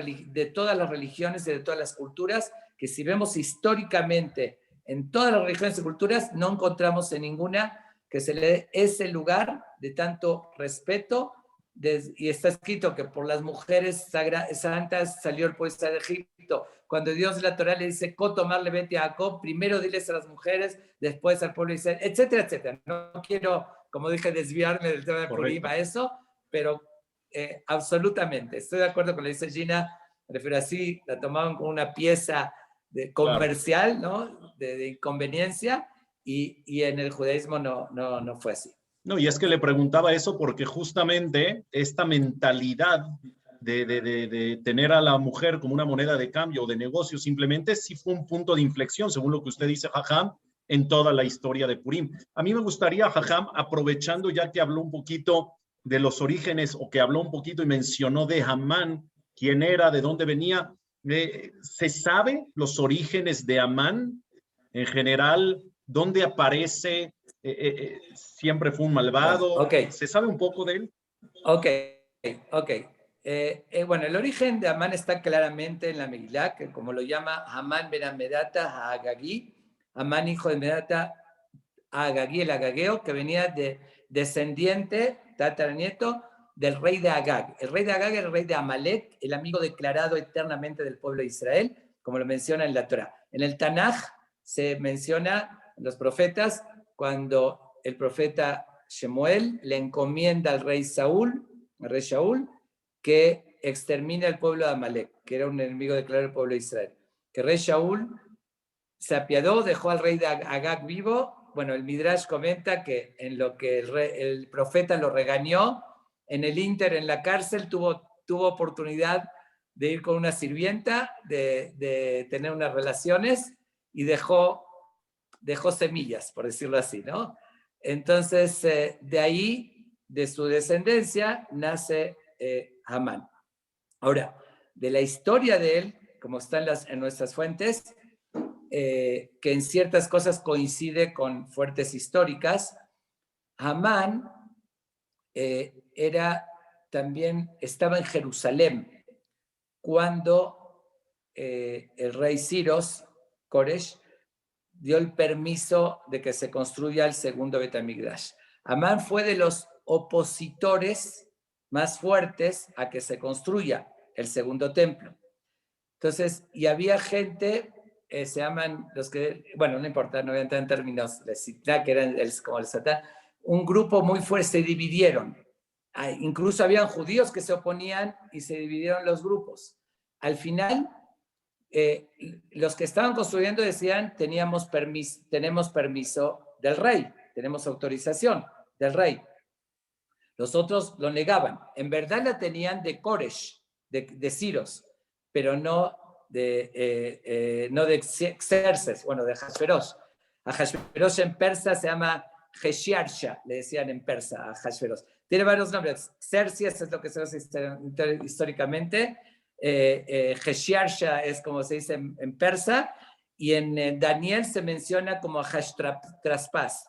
religiones y de todas las culturas, que si vemos históricamente en todas las religiones y culturas, no encontramos en ninguna que se le dé ese lugar de tanto respeto, y está escrito que por las mujeres santas salió el pueblo de Egipto. Cuando Dios en la Torá le dice, tomarle vete a Jacob, primero diles a las mujeres, después al pueblo de Israel, etcétera, etcétera. No quiero, como dije, desviarme del tema de Purim a eso, pero absolutamente. Estoy de acuerdo con lo que dice Gina, me refiero así, la tomaban como una pieza comercial, ¿no? De inconveniencia, y en el judaísmo no fue así. No, y es que le preguntaba eso porque justamente esta mentalidad de tener a la mujer como una moneda de cambio o de negocio simplemente sí fue un punto de inflexión, según lo que usted dice, Jajam, en toda la historia de Purim. A mí me gustaría, Jajam, aprovechando ya que habló un poquito de los orígenes o que habló un poquito y mencionó de Amán, quién era, de dónde venía, ¿se sabe los orígenes de Amán en general? ¿Dónde aparece? ¿Siempre fue un malvado? Okay. ¿Se sabe un poco de él? Ok. Bueno, el origen de Amán está claramente en la Megilá, que como lo llama Amán ben Amedata a Agagí, Amán hijo de Medata a Agagí, el agageo, que venía de descendiente, tataranieto, del rey de Agag. El rey de Agag era el rey de Amalek, el amigo declarado eternamente del pueblo de Israel, como lo menciona en la Torá. En el Tanaj se menciona en los profetas cuando el profeta Shemuel le encomienda al rey Saúl, que extermine al pueblo de Amalek, que era un enemigo declarado del pueblo de Israel. Que el rey Saúl se apiadó, dejó al rey de Agag vivo. Bueno, el Midrash comenta que en lo que el profeta lo regañó, en el ínter, en la cárcel, tuvo oportunidad de ir con una sirvienta, de tener unas relaciones, y dejó semillas, por decirlo así, ¿no? Entonces, de ahí, de su descendencia, nace Amán. Ahora, de la historia de él, como está en nuestras fuentes, que en ciertas cosas coincide con fuentes históricas, Amán estaba en Jerusalén cuando el rey Ciro, Koresh, dio el permiso de que se construya el segundo Bet HaMikdash. Amán fue de los opositores más fuertes a que se construya el segundo templo. Entonces, y había gente, se llaman los que, bueno, no importa, no voy a entrar en términos de Sitna, que eran como el Satán, un grupo muy fuerte, se dividieron. Incluso habían judíos que se oponían y se dividieron los grupos. Al final, los que estaban construyendo decían, tenemos permiso del rey, tenemos autorización del rey. Los otros lo negaban. En verdad la tenían de Koresh, de Ciros, pero no de Xerxes, bueno, de Hashverosh. A Hashverosh en persa se llama Jeshiarsha, le decían en persa a Hashverosh. Tiene varios nombres. Xerxes es lo que se hace históricamente. Jeshiarsha es como se dice en persa, y en Daniel se menciona como Ahashtraspas,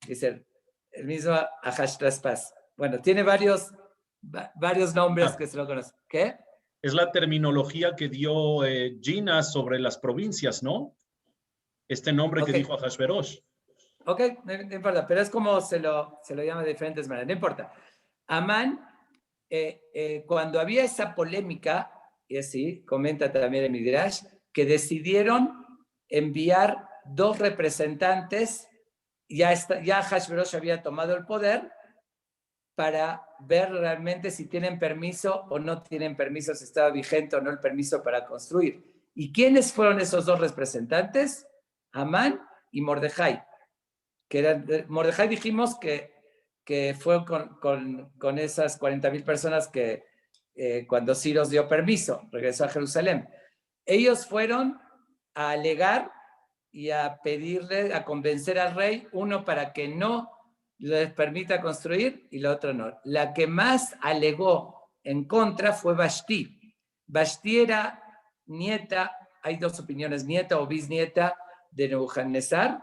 dice el mismo Ahashtraspas. Bueno, tiene varios nombres que se lo conocen. ¿Qué? Es la terminología que dio Gina sobre las provincias, ¿no? Este nombre que dijo Ahashverosh. Ok, no importa, pero es como se lo llama de diferentes maneras, no importa. Amán, cuando había esa polémica, y así comenta también el Midrash, que decidieron enviar 2 representantes, ya Ahashverosh había tomado el poder, para ver realmente si tienen permiso o no tienen permiso, si estaba vigente o no el permiso para construir. ¿Y quiénes fueron esos 2 representantes? Amán y Mordejai. Mordejai dijimos que fue con esas 40,000 personas que cuando Ciro dio permiso, regresó a Jerusalén. Ellos fueron a alegar y a pedirle, a convencer al rey, uno para que no les permita construir y la otra no. La que más alegó en contra fue Vashti. Vashti era nieta, hay 2 opiniones, nieta o bisnieta de Nebuchadnezzar,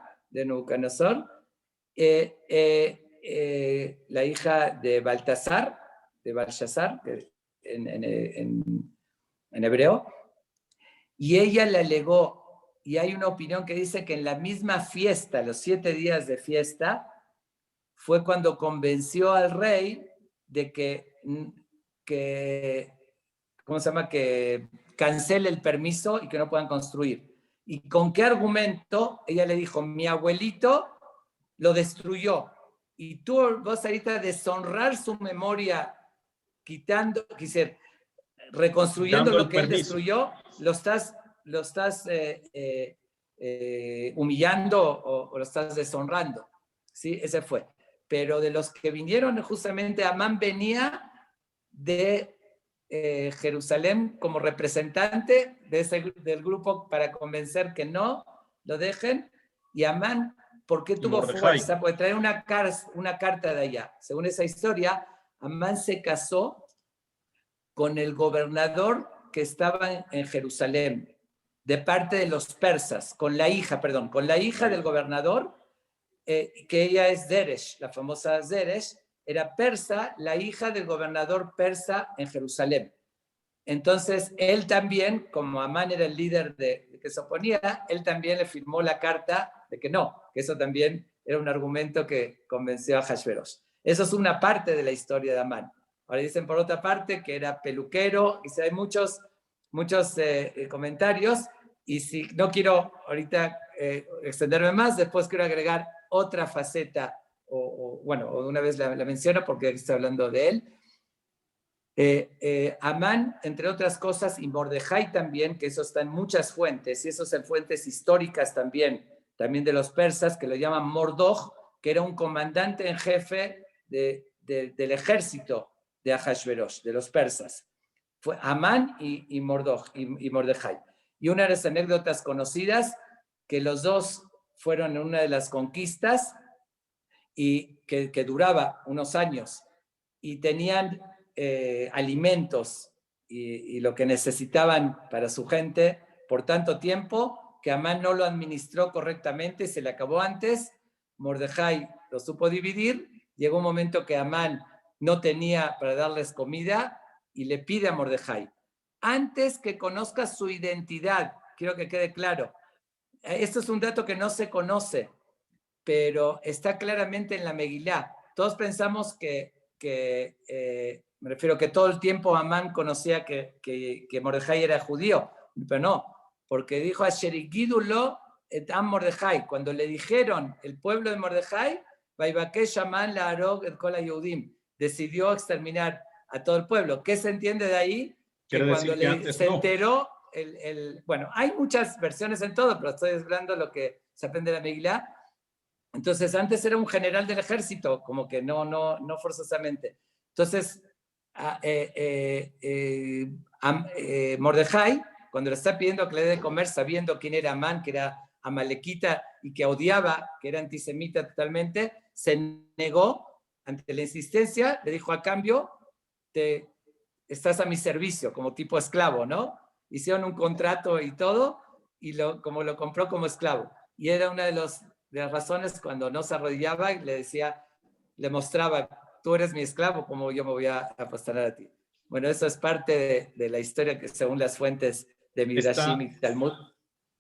la hija de Baltasar, de Belshazzar, en hebreo, y ella le alegó, y hay una opinión que dice que en la misma fiesta, los 7 días de fiesta, fue cuando convenció al rey de que ¿cómo se llama? Que cancele el permiso y que no puedan construir. ¿Y con qué argumento? Ella le dijo, mi abuelito lo destruyó, y tú vas ahorita a deshonrar su memoria quitando, reconstruyendo Dando lo el que él permiso. destruyó, lo estás humillando o lo estás deshonrando. ¿Sí? Ese fue. Pero de los que vinieron, justamente Amán venía de Jerusalén como representante del grupo para convencer que no lo dejen. Y Amán, ¿por qué tuvo Mordejai. fuerza? Porque traer una carta de allá. Según esa historia, Amán se casó con el gobernador que estaba en Jerusalén, de parte de los persas, con la hija del gobernador, que ella es Zeresh, la famosa Zeresh, era persa, la hija del gobernador persa en Jerusalén. Entonces, él también, como Amán era el líder de que se oponía, él también le firmó la carta de que no, que eso también era un argumento que convenció a Hashverosh. Eso es una parte de la historia de Amán. Ahora dicen por otra parte que era peluquero, y hay muchos comentarios, y si no quiero ahorita extenderme más, después quiero agregar otra faceta, bueno, una vez la menciono porque estoy hablando de él. Amán, entre otras cosas, y Mordejai también, que eso está en muchas fuentes, y eso es en fuentes históricas también de los persas, que lo llaman Mordoj, que era un comandante en jefe del ejército de Ahashverosh, de los persas. Fue Amán y Mordejai. Y una de las anécdotas conocidas, que los dos fueron en una de las conquistas y que duraba unos años, y tenían alimentos y lo que necesitaban para su gente por tanto tiempo, que Amán no lo administró correctamente, se le acabó antes. Mordejai lo supo dividir. Llegó un momento que Amán no tenía para darles comida y le pide a Mordejai, antes que conozcas su identidad, quiero que quede claro, esto es un dato que no se conoce, pero está claramente en la Megilá. Todos pensamos me refiero que todo el tiempo Amán conocía que Mordejai era judío, pero no, porque dijo a Sherigidulo et am Mordejai, cuando le dijeron el pueblo de Mordejai, Vaibakesh Amán la Arog et kol Yehudim, decidió exterminar a todo el pueblo. ¿Qué se entiende de ahí? Que cuando se enteró, bueno, hay muchas versiones en todo, pero estoy hablando lo que se aprende de la Megilá. Entonces, antes era un general del ejército, como que no forzosamente. Entonces, Mordejai, cuando le está pidiendo que le dé de comer, sabiendo quién era Amán, que era amalequita y que odiaba, que era antisemita totalmente, se negó ante la insistencia, le dijo, a cambio, estás a mi servicio, como tipo esclavo, ¿no? Hicieron un contrato y todo, y como lo compró como esclavo. Y era una de las razones cuando no se arrodillaba y le mostraba, tú eres mi esclavo, como yo me voy a apostar a ti. Bueno, eso es parte de la historia que según las fuentes de Midrashim y Talmud.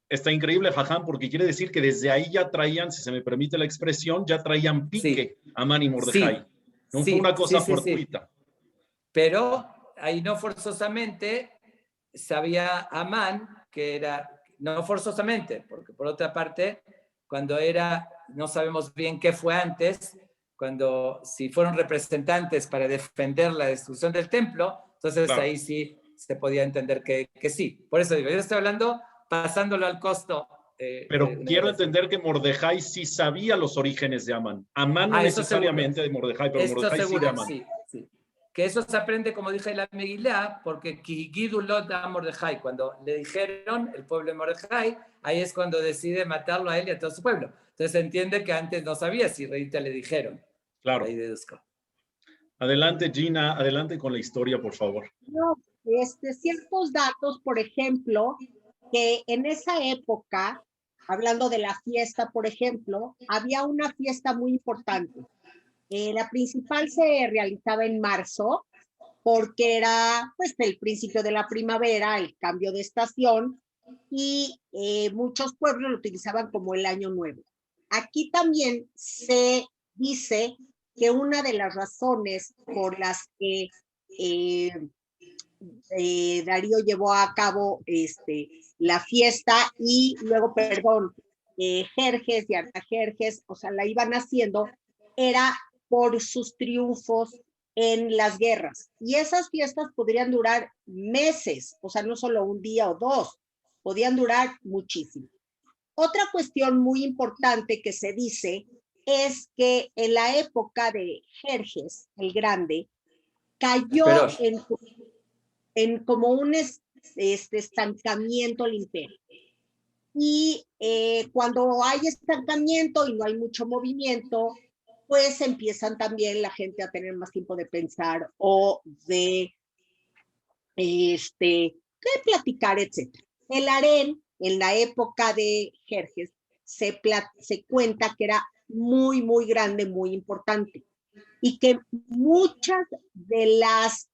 Está increíble, Jajam, porque quiere decir que desde ahí ya traían, si se me permite la expresión, ya traían pique a Amán y Mordejai. No fue una cosa fortuita. Pero ahí no forzosamente sabía Amán que era, no forzosamente, porque por otra parte, cuando no sabemos bien qué fue antes, si fueron representantes para defender la destrucción del templo, entonces claro, ahí sí se podía entender que sí. Por eso digo, yo estoy hablando pasándolo al costo. Pero quiero entender que Mordejai sí sabía los orígenes de Amán. Amán no necesariamente de Mordejai, pero Mordejai sí de Amán. Sí. Que eso se aprende, como dije en la Megilá, porque Kigidulot a Mordejai, cuando le dijeron el pueblo de Mordejai, ahí es cuando decide matarlo a él y a todo su pueblo. Entonces se entiende que antes no sabía si ahorita le dijeron. Claro. Ahí deduzco. Adelante, Gina, adelante con la historia, por favor. No, ciertos datos, por ejemplo, que en esa época, hablando de la fiesta, por ejemplo, había una fiesta muy importante. La principal se realizaba en marzo, porque era pues el principio de la primavera, el cambio de estación, y muchos pueblos lo utilizaban como el año nuevo. Aquí también se dice que una de las razones por las que Darío llevó a cabo la fiesta y luego, Jerjes y Artajerjes, o sea, la iban haciendo, era por sus triunfos en las guerras. Y esas fiestas podrían durar meses, o sea, no solo un día o dos, podían durar muchísimo. Otra cuestión muy importante que se dice es que en la época de Jerjes el Grande cayó en como un estancamiento el imperio. Y cuando hay estancamiento y no hay mucho movimiento, pues empiezan también la gente a tener más tiempo de pensar o de platicar, etc. El harén, en la época de Jerjes, se cuenta que era muy, muy grande, muy importante. Y que muchas de las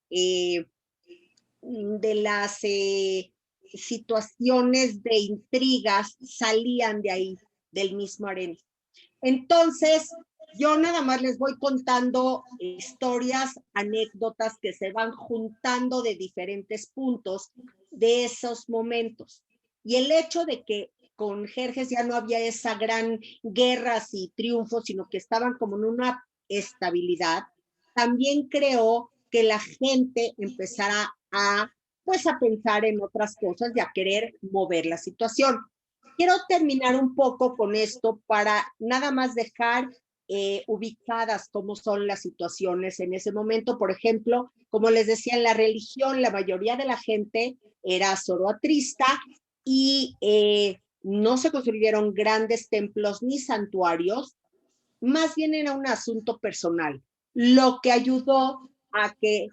situaciones de intrigas salían de ahí, del mismo harén. Entonces, yo nada más les voy contando historias, anécdotas que se van juntando de diferentes puntos de esos momentos. Y el hecho de que con Jerjes ya no había esa gran guerras y triunfos, sino que estaban como en una estabilidad, también creó que la gente empezara a pensar en otras cosas y a querer mover la situación. Quiero terminar un poco con esto para nada más dejar ubicadas cómo son las situaciones en ese momento. Por ejemplo, como les decía, en la religión, la mayoría de la gente era zoroastrista y no se construyeron grandes templos ni santuarios, más bien era un asunto personal, lo que ayudó a que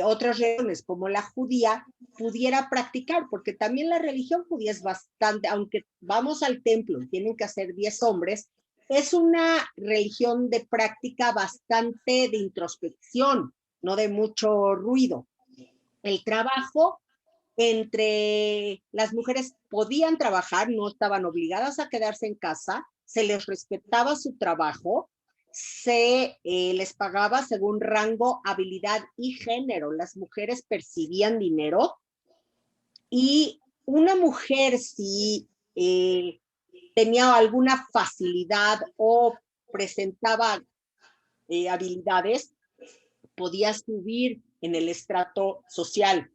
otras religiones como la judía pudiera practicar, porque también la religión judía es bastante, aunque vamos al templo y tienen que hacer 10 hombres, es una religión de práctica bastante de introspección, no de mucho ruido. El trabajo entre las mujeres podían trabajar, no estaban obligadas a quedarse en casa, se les respetaba su trabajo, se les pagaba según rango, habilidad y género. Las mujeres percibían dinero y una mujer si tenía alguna facilidad o presentaba habilidades, podía subir en el estrato social.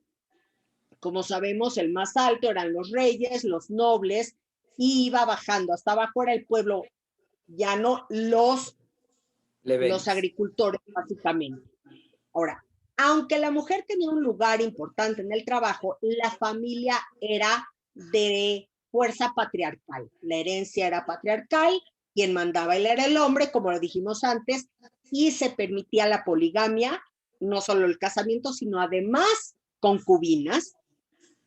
Como sabemos, el más alto eran los reyes, los nobles, y iba bajando. Hasta abajo era el pueblo llano, los agricultores, básicamente. Ahora, aunque la mujer tenía un lugar importante en el trabajo, la familia era de fuerza patriarcal. La herencia era patriarcal, quien mandaba era el hombre, como lo dijimos antes, y se permitía la poligamia, no solo el casamiento, sino además concubinas.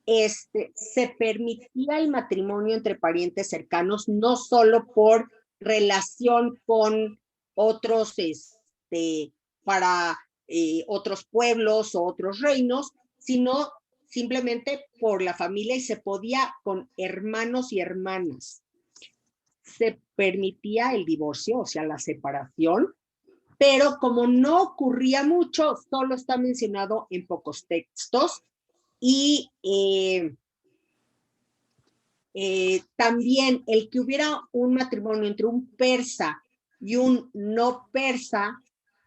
Se permitía el matrimonio entre parientes cercanos, no solo por relación con otros, para otros pueblos o otros reinos, sino simplemente por la familia, y se podía con hermanos y hermanas. Se permitía el divorcio, o sea, la separación, pero como no ocurría mucho, solo está mencionado en pocos textos. Y también el que hubiera un matrimonio entre un persa y un no persa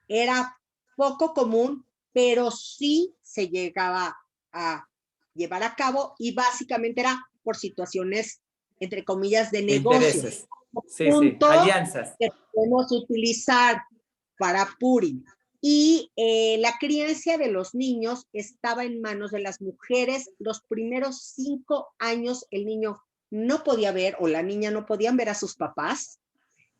era poco común, pero sí se llegaba a llevar a cabo, y básicamente era por situaciones, entre comillas, de negocios. Sí, alianzas que podemos utilizar para Purim. Y la crianza de los niños estaba en manos de las mujeres. Los primeros 5 años el niño no podía ver, o la niña no podían ver a sus papás.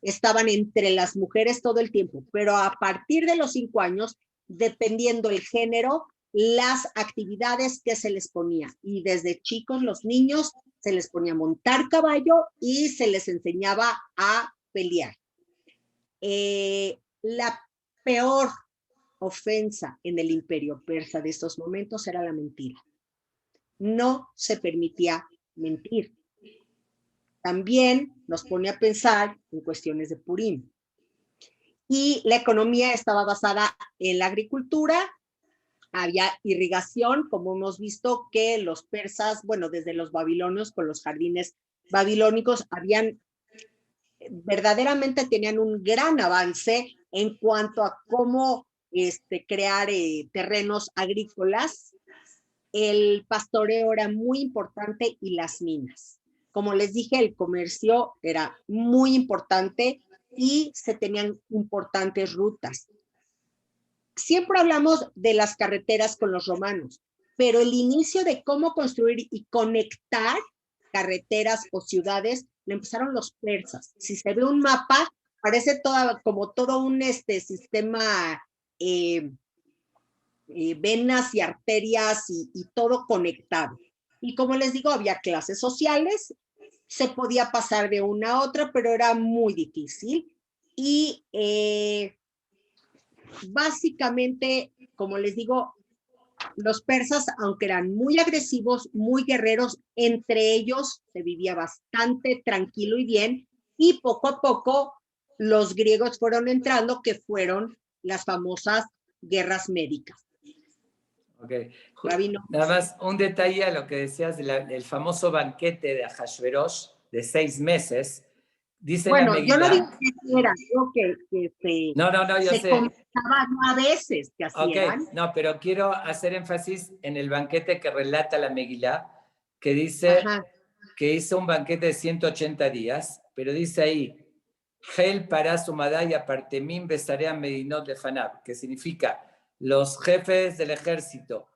Estaban entre las mujeres todo el tiempo, pero a partir de los 5 años, dependiendo el género, las actividades que se les ponía. Y desde chicos los niños se les ponía a montar caballo y se les enseñaba a pelear. La peor ofensa en el imperio persa de estos momentos era la mentira. No se permitía mentir. También nos pone a pensar en cuestiones de Purim. Y la economía estaba basada en la agricultura, había irrigación, como hemos visto que los persas, bueno, desde los babilonios con los jardines babilónicos, verdaderamente tenían un gran avance en cuanto a cómo crear terrenos agrícolas. El pastoreo era muy importante y las minas. Como les dije, el comercio era muy importante y se tenían importantes rutas. Siempre hablamos de las carreteras con los romanos, pero el inicio de cómo construir y conectar carreteras o ciudades lo empezaron los persas. Si se ve un mapa, parece como todo un sistema venas y arterias y todo conectado. Y como les digo, había clases sociales, se podía pasar de una a otra, pero era muy difícil. Y básicamente, como les digo, los persas, aunque eran muy agresivos, muy guerreros, entre ellos se vivía bastante tranquilo y bien, y poco a poco los griegos fueron entrando, que fueron las famosas guerras médicas. Okay. Rabino. Nada más un detalle a lo que decías del famoso banquete de Ahasverosh de 6 meses. Dice bueno, la Megilá, yo no digo que era, digo que no, yo se sé. comentaba a veces que hacían. Ok, no, pero quiero hacer énfasis en el banquete que relata la Megilá, que dice Ajá. que hizo un banquete de 180 días, pero dice ahí, Gel para Sumadaya Partemim Besarea Medinot de Fanab, que significa los jefes del ejército,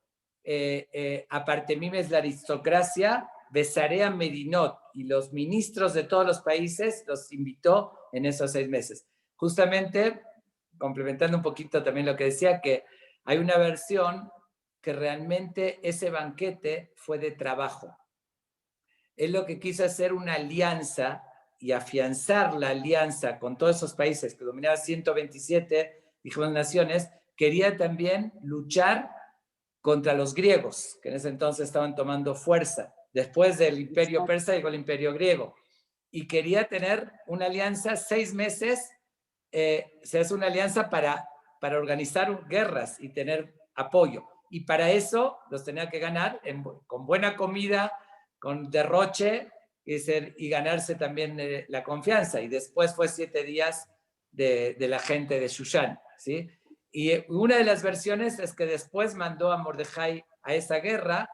Apartemim es la aristocracia, Besarea Medinot, y los ministros de todos los países los invitó en esos 6 meses. Justamente, complementando un poquito también lo que decía, que hay una versión que realmente ese banquete fue de trabajo. Él lo que quiso hacer una alianza y afianzar la alianza con todos esos países que dominaban 127, dijimos, naciones, quería también luchar contra los griegos, que en ese entonces estaban tomando fuerza. Después del imperio persa llegó el imperio griego. Y quería tener una alianza 6 meses, se hace una alianza para organizar guerras y tener apoyo. Y para eso los tenía que ganar con buena comida, con derroche y ganarse también la confianza. Y después fue 7 días de la gente de Shushan, ¿sí? Y una de las versiones es que después mandó a Mordejai a esa guerra.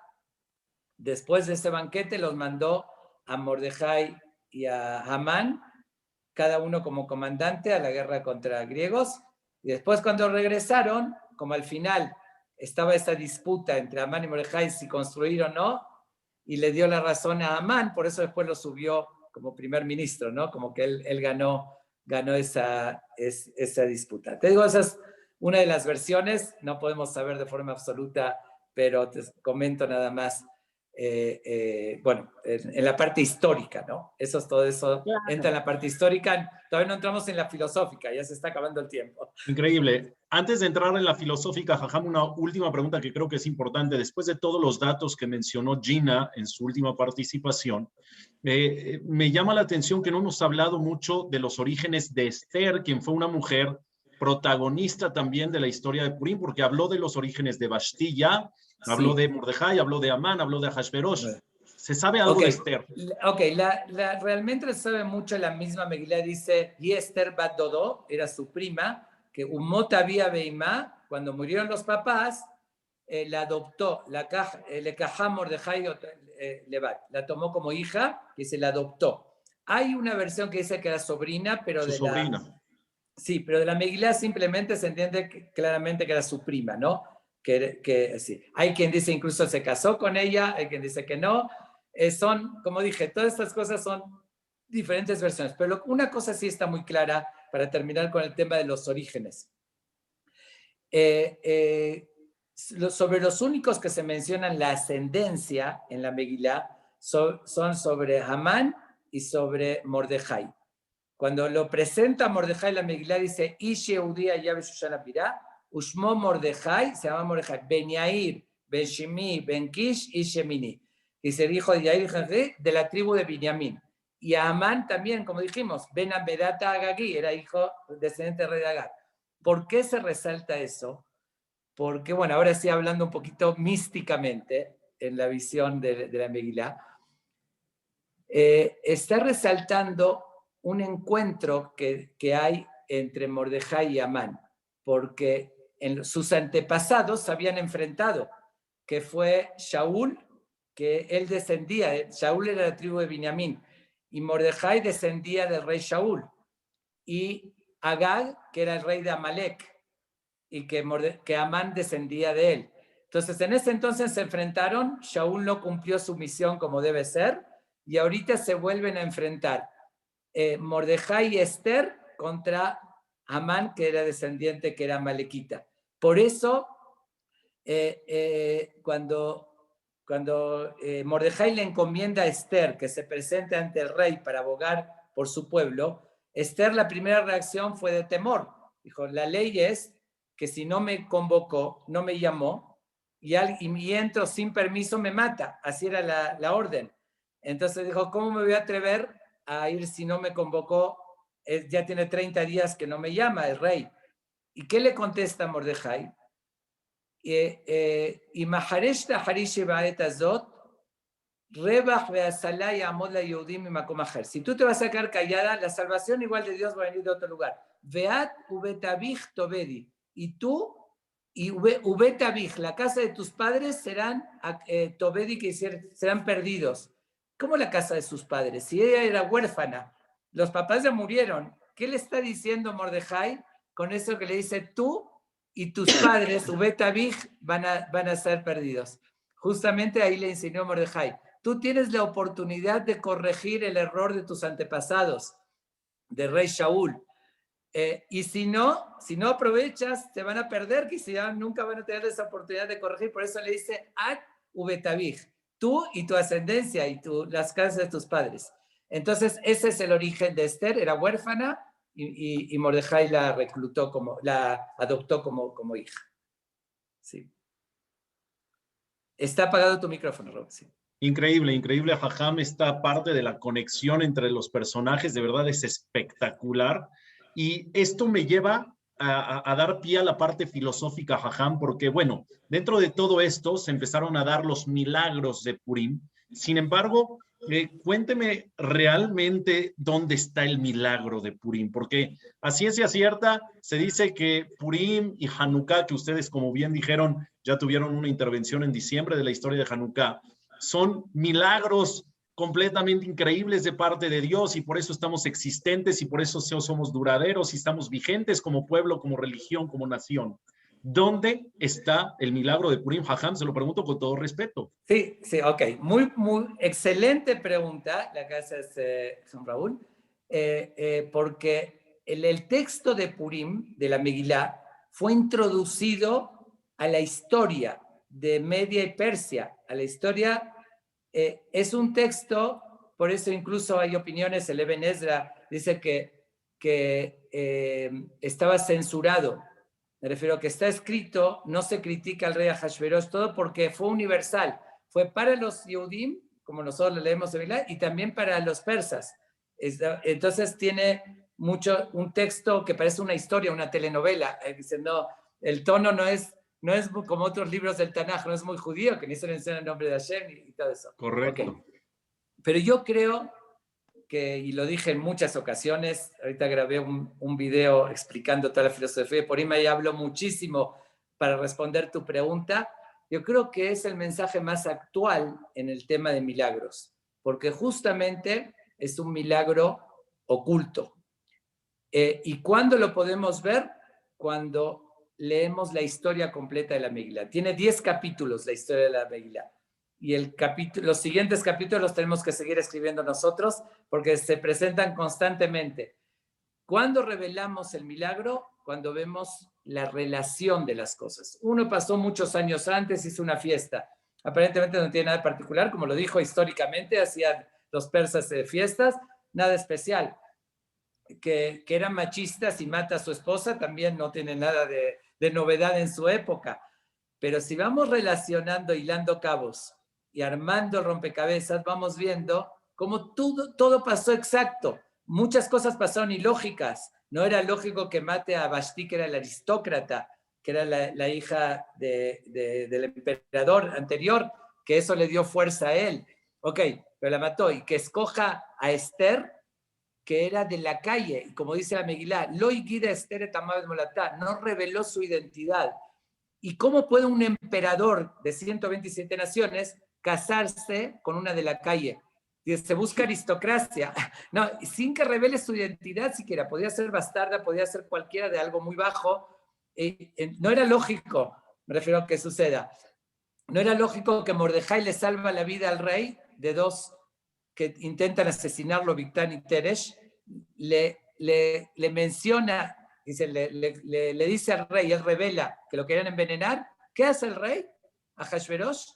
Después de ese banquete los mandó a Mordejai y a Amán, cada uno como comandante a la guerra contra griegos. Y después cuando regresaron, como al final estaba esa disputa entre Amán y Mordejai si construir o no, y le dio la razón a Amán, por eso después lo subió como primer ministro, ¿no? Como que él ganó esa disputa. Te digo, esa es una de las versiones, no podemos saber de forma absoluta, pero te comento nada más, bueno, en la parte histórica, ¿no? Todo eso claro. Entra en la parte histórica, todavía no entramos en la filosófica, ya se está acabando el tiempo. Increíble. Antes de entrar en la filosófica, Jajam, una última pregunta que creo que es importante. Después de todos los datos que mencionó Gina en su última participación, me llama la atención que no hemos hablado mucho de los orígenes de Esther, quien fue una mujer protagonista también de la historia de Purim, porque habló de los orígenes de Vashti, habló de Mordejai, habló de Amán, habló de Ahasverosh. ¿Se sabe algo de Esther? Ok, realmente se sabe mucho. La misma Megilá dice, y Esther bat Dodó, era su prima, que Umot había Beimá, cuando murieron los papás, la adoptó, le cajá Mordejai Levat, la tomó como hija y se la adoptó. Hay una versión que dice que era sobrina, pero su sobrina. Sí, pero de la Megilá simplemente se entiende claramente que era su prima, ¿no? Que sí. Hay quien dice incluso se casó con ella, hay quien dice que no. Son, como dije, todas estas cosas son diferentes versiones, pero una cosa sí está muy clara para terminar con el tema de los orígenes. Sobre los únicos que se mencionan la ascendencia en la Megilá son sobre Amán y sobre Mordejai. Cuando lo presenta Mordejai, la Megilá dice, Ish Yehudía Yabe Shushan Pirá, Ushmo Mordejai, se llama Mordejai, Ben Yair, Ben Shimi, Ben Kish y Shemini. Dice el hijo de Yair de la tribu de Binyamin. Y a Amán también, como dijimos, Ben Amedata Agagí, era hijo descendiente del rey de Agar. ¿Por qué se resalta eso? Porque, bueno, ahora sí hablando un poquito místicamente en la visión de la Megilá, está resaltando un encuentro que hay entre Mordejai y Amán, porque sus antepasados se habían enfrentado, que fue Shaul, que él descendía, Shaul era de la tribu de Binyamin, y Mordejai descendía del rey Shaul, y Agag, que era el rey de Amalek, y que Amán descendía de él. Entonces, en ese entonces se enfrentaron, Shaul no cumplió su misión como debe ser, y ahorita se vuelven a enfrentar Mordejai y Esther contra Amán, que era descendiente, que era amalequita. Por eso, cuando Mordejai le encomienda a Esther que se presente ante el rey para abogar por su pueblo, Esther, la primera reacción fue de temor. Dijo, la ley es que si no me convocó, no me llamó, y entro sin permiso, me mata. Así era la orden. Entonces dijo, ¿cómo me voy a atrever a ir si no me convocó? Ya tiene 30 días que no me llama el rey. ¿Y qué le contesta Mordejai? Y Maharesh Taharish Baet Azot, Rebach Beasalá y Amod la Yehudim y Makomahar. Si tú te vas a quedar callada, la salvación igual de Dios va a venir de otro lugar. Veat Ubetabich Tobedi. Y tú y Ubetabich, la casa de tus padres, serán Tobedi, que serán perdidos. ¿Cómo la casa de sus padres? Si ella era huérfana, los papás ya murieron. ¿Qué le está diciendo Mordejai con eso que le dice tú y tus padres, Ubetabich, van a ser perdidos? Justamente ahí le enseñó Mordejai. Tú tienes la oportunidad de corregir el error de tus antepasados, de rey Shaul. Y si no aprovechas, te van a perder, que si ya nunca van a tener esa oportunidad de corregir. Por eso le dice, Ad Ubetabich, tú y tu ascendencia y las casas de tus padres. Entonces, ese es el origen de Esther, era huérfana y Mordejai la adoptó como hija. Sí. Está apagado tu micrófono, Rob. Sí. Increíble, increíble, Jajam, esta parte de la conexión entre los personajes, de verdad es espectacular. Y esto me lleva a dar pie a la parte filosófica, Jajam, porque bueno, dentro de todo esto se empezaron a dar los milagros de Purim. Sin embargo, cuénteme realmente dónde está el milagro de Purim, porque a ciencia cierta se dice que Purim y Hanukkah, que ustedes como bien dijeron, ya tuvieron una intervención en diciembre de la historia de Hanukkah, son milagros completamente increíbles de parte de Dios y por eso estamos existentes y por eso somos duraderos y estamos vigentes como pueblo, como religión, como nación. ¿Dónde está el milagro de Purim, Jajam? Se lo pregunto con todo respeto. Sí, ok. Muy excelente pregunta la que haces, Juan Raúl, porque el texto de Purim, de la Megilá, fue introducido a la historia de Media y Persia, a la historia. Es un texto, por eso incluso hay opiniones, el Eben Ezra dice que estaba censurado. Me refiero a que está escrito, no se critica al rey Ahasverosh, todo porque fue universal. Fue para los Yehudim, como nosotros lo leemos en Biblia, y también para los persas. Entonces tiene un texto que parece una historia, una telenovela. Diciendo, el tono no es como otros libros del Tanaj, no es muy judío, que ni se le enseña el nombre de Hashem y todo eso. Correcto. Okay. Pero yo creo que, y lo dije en muchas ocasiones, ahorita grabé un video explicando toda la filosofía de Purim y hablo muchísimo para responder tu pregunta. Yo creo que es el mensaje más actual en el tema de milagros, porque justamente es un milagro oculto. ¿Y cuándo lo podemos ver? Cuando leemos la historia completa de la Megilá. Tiene 10 capítulos la historia de la Megilá. Y los siguientes capítulos los tenemos que seguir escribiendo nosotros porque se presentan constantemente. ¿Cuándo revelamos el milagro? Cuando vemos la relación de las cosas. Uno pasó muchos años antes, hizo una fiesta. Aparentemente no tiene nada de particular, como lo dijo históricamente, hacían los persas fiestas, nada especial. Que eran machistas y mata a su esposa, también no tiene nada de novedad en su época. Pero si vamos relacionando, hilando cabos y armando el rompecabezas, vamos viendo cómo todo pasó exacto. Muchas cosas pasaron ilógicas. No era lógico que mate a Vashti, que era la aristócrata, que era la hija del emperador anterior, que eso le dio fuerza a él. Ok, pero la mató. Y que escoja a Esther, que era de la calle, y como dice la Megilá, Loi Gida Esther et Amavet Molatá, no reveló su identidad. ¿Y cómo puede un emperador de 127 naciones casarse con una de la calle? Se busca aristocracia. No, sin que revele su identidad siquiera. Podía ser bastarda, podía ser cualquiera de algo muy bajo. No era lógico, me refiero a que suceda. No era lógico que Mordejai le salva la vida al rey de dos que intentan asesinarlo, Bigtán y Teresh. Le menciona, dice, le dice al rey, él revela que lo querían envenenar. ¿Qué hace el rey? Ahashverosh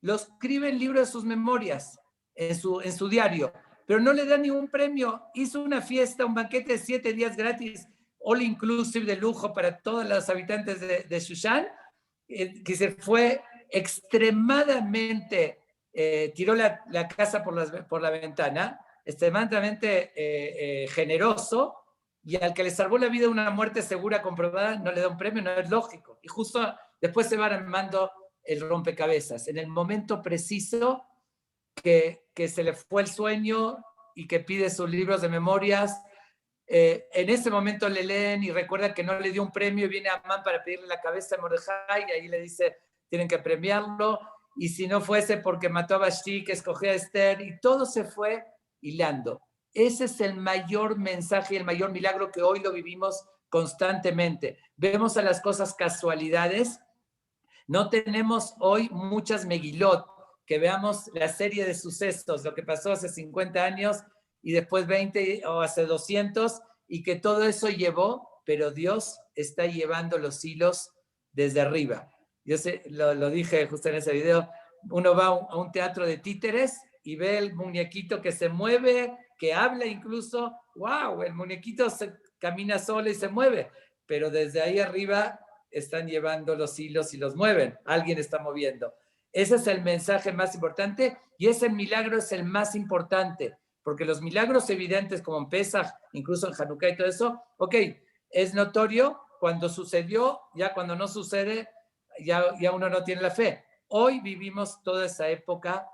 lo escribe en el libro de sus memorias, en su diario, pero no le da ningún premio. Hizo una fiesta, un banquete de 7 días gratis, all inclusive, de lujo para todos los habitantes de Shushan, que se fue extremadamente, tiró la casa por la ventana, extremadamente generoso, y al que le salvó la vida una muerte segura comprobada no le da un premio, no es lógico. Y justo después se va armando el rompecabezas. En el momento preciso que se le fue el sueño y que pide sus libros de memorias, en ese momento le leen y recuerda que no le dio un premio y viene Amán para pedirle la cabeza de Mordejai y ahí le dice, tienen que premiarlo, y si no fuese porque mató a Vashti, que escogió a Esther, y todo se fue hilando. Ese es el mayor mensaje y el mayor milagro que hoy lo vivimos constantemente. Vemos a las cosas casualidades. No tenemos hoy muchas Megilot, que veamos la serie de sucesos, lo que pasó hace 50 años y después 20 o hace 200, y que todo eso llevó, pero Dios está llevando los hilos desde arriba. Yo sé, lo dije justo en ese video, uno va a un teatro de títeres y ve el muñequito que se mueve, que habla incluso, wow, el muñequito camina solo y se mueve, pero desde ahí arriba están llevando los hilos y los mueven, alguien está moviendo. Ese es el mensaje más importante y ese milagro es el más importante, porque los milagros evidentes como en Pesaj, incluso en Hanukkah y todo eso, ok, es notorio cuando sucedió, ya cuando no sucede, ya uno no tiene la fe. Hoy vivimos toda esa época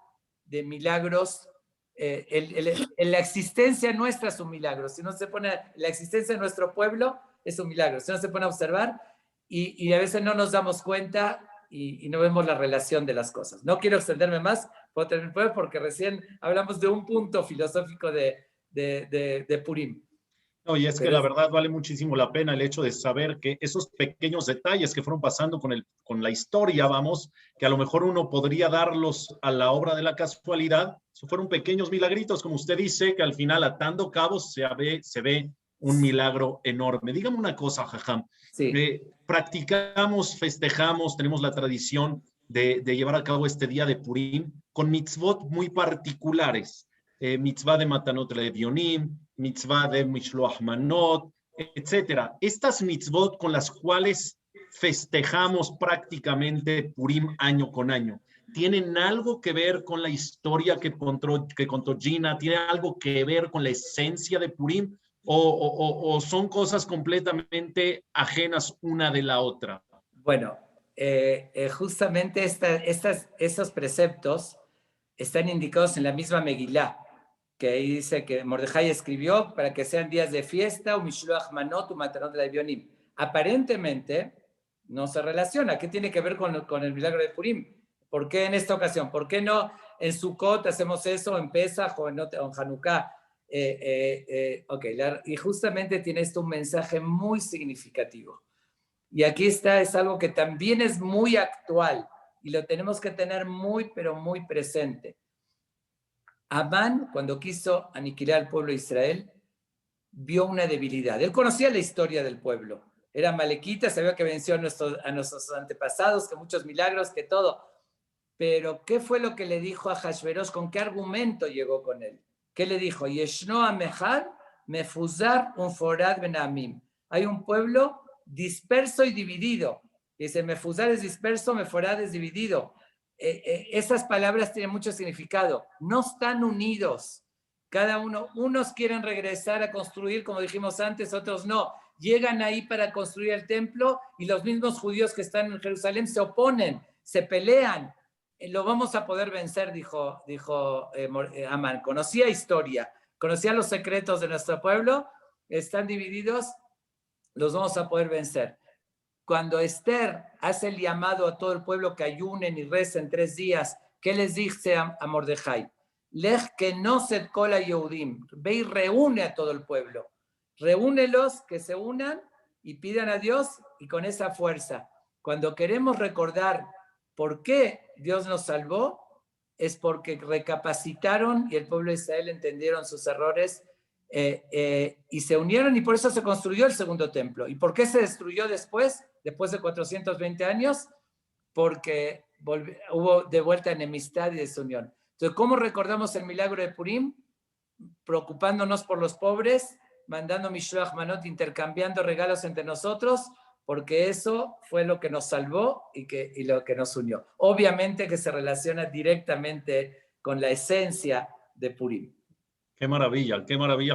de milagros. La existencia nuestra es un milagro. Si no se pone, la existencia de nuestro pueblo es un milagro. Si no se pone a observar y a veces no nos damos cuenta y no vemos la relación de las cosas. No quiero extenderme más, puedo terminar porque recién hablamos de un punto filosófico de Purim. No, y es que la verdad vale muchísimo la pena el hecho de saber que esos pequeños detalles que fueron pasando con la historia, vamos, que a lo mejor uno podría darlos a la obra de la casualidad, fueron pequeños milagritos, como usted dice, que al final atando cabos se ve un milagro enorme. Dígame una cosa, Jajam. Sí. Practicamos, festejamos, tenemos la tradición de llevar a cabo este día de Purim con mitzvot muy particulares. Mitzvah de Matanot Levionim, mitzvah de Mishloach Manot, etc. Estas mitzvot con las cuales festejamos prácticamente Purim año con año, ¿tienen algo que ver con la historia que contó Gina? ¿Tiene algo que ver con la esencia de Purim? ¿O son cosas completamente ajenas una de la otra? Bueno, justamente esos preceptos están indicados en la misma Megilá, que ahí dice que Mordejai escribió para que sean días de fiesta, Mishloach Manot, Matanot Levionim. Aparentemente no se relaciona. ¿Qué tiene que ver con el milagro de Purim? ¿Por qué en esta ocasión? ¿Por qué no en Sukkot hacemos eso, en Pesaj o en Hanukkah? Y justamente tiene esto un mensaje muy significativo. Y aquí es algo que también es muy actual y lo tenemos que tener muy, pero muy presente. Amán, cuando quiso aniquilar al pueblo de Israel, vio una debilidad. Él conocía la historia del pueblo. Era malequita, sabía que venció a nuestros antepasados, que muchos milagros, que todo. Pero, ¿qué fue lo que le dijo a Ahashverosh? ¿Con qué argumento llegó con él? ¿Qué le dijo? Yeshno amechar mefuzar unforad benamim. Hay un pueblo disperso y dividido. Dice, mefuzar es disperso, meforad es dividido. Esas palabras tienen mucho significado. No están unidos. Cada unos quieren regresar a construir, como dijimos antes, otros no. Llegan ahí para construir el templo y los mismos judíos que están en Jerusalén se oponen, se pelean. Lo vamos a poder vencer, dijo Amán. Conocía historia, conocía los secretos de nuestro pueblo, están divididos, los vamos a poder vencer. Cuando Esther hace el llamado a todo el pueblo que ayunen y recen 3 días, ¿qué les dice a Mordejai? Lej que no se cola Yehudim, ve y reúne a todo el pueblo. Reúnelos, que se unan y pidan a Dios, y con esa fuerza. Cuando queremos recordar por qué Dios nos salvó, es porque recapacitaron y el pueblo de Israel entendieron sus errores y se unieron, y por eso se construyó el segundo templo. ¿Y por qué se destruyó después de 420 años? Porque hubo de vuelta enemistad y desunión. Entonces, ¿cómo recordamos el milagro de Purim? Preocupándonos por los pobres, mandando Mishloach Manot, intercambiando regalos entre nosotros, porque eso fue lo que nos salvó y lo que nos unió. Obviamente que se relaciona directamente con la esencia de Purim. Qué maravilla,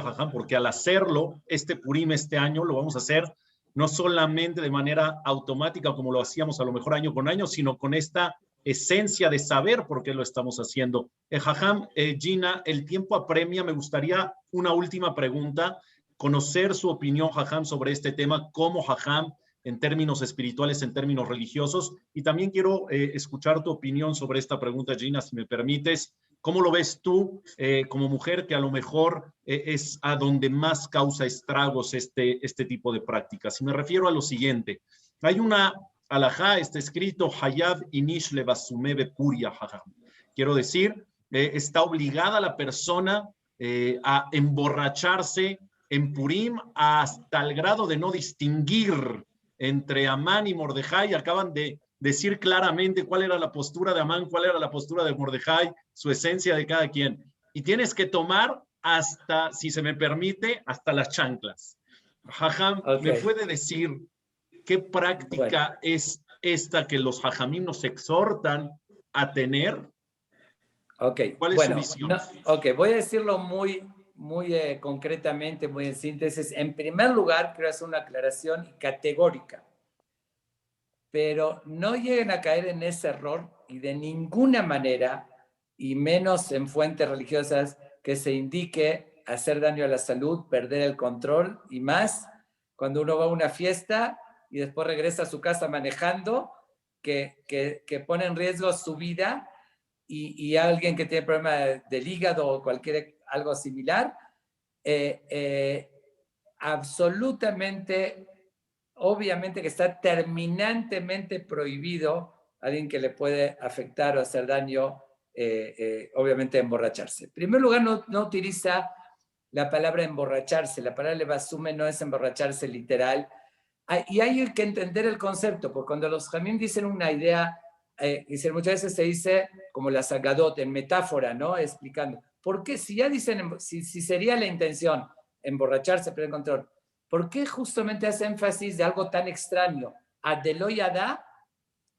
Jajam, porque al hacerlo, este Purim este año, lo vamos a hacer no solamente de manera automática como lo hacíamos a lo mejor año con año, sino con esta esencia de saber por qué lo estamos haciendo. Jajam, Gina, el tiempo apremia. Me gustaría una última pregunta, conocer su opinión, Jajam, sobre este tema, como Jajam, en términos espirituales, en términos religiosos, y también quiero escuchar tu opinión sobre esta pregunta, Gina, si me permites. ¿Cómo lo ves tú como mujer que a lo mejor es a donde más causa estragos este tipo de prácticas? Y me refiero a lo siguiente. Hay una alajá, está escrito, Hayav inish levasume bepuria, quiero decir, está obligada la persona a emborracharse en Purim hasta el grado de no distinguir entre Amán y Mordejai. Acaban de decir claramente cuál era la postura de Amán, cuál era la postura de Mordejai, su esencia de cada quien. Y tienes que tomar hasta, si se me permite, hasta las chanclas. Jajam, okay. ¿Me puede decir qué práctica es esta que los jajamim nos exhortan a tener? Okay. ¿Cuál es su visión? Voy a decirlo muy concretamente, muy en síntesis. En primer lugar, quiero hacer una aclaración categórica. Pero no lleguen a caer en ese error y de ninguna manera, y menos en fuentes religiosas, que se indique hacer daño a la salud, perder el control, y más cuando uno va a una fiesta y después regresa a su casa manejando, que pone en riesgo su vida, y alguien que tiene problema del hígado o algo similar, absolutamente, obviamente que está terminantemente prohibido a alguien que le puede afectar o hacer daño, obviamente emborracharse. En primer lugar, no utiliza la palabra emborracharse, la palabra levasume no es emborracharse literal, y hay que entender el concepto, porque cuando los jamim dicen una idea, muchas veces se dice como la sagadot, en metáfora, ¿no? Explicando. ¿Por qué? Si ya dicen, si sería la intención emborracharse, perder el control, ¿por qué justamente hace énfasis de algo tan extraño? Adeloyada,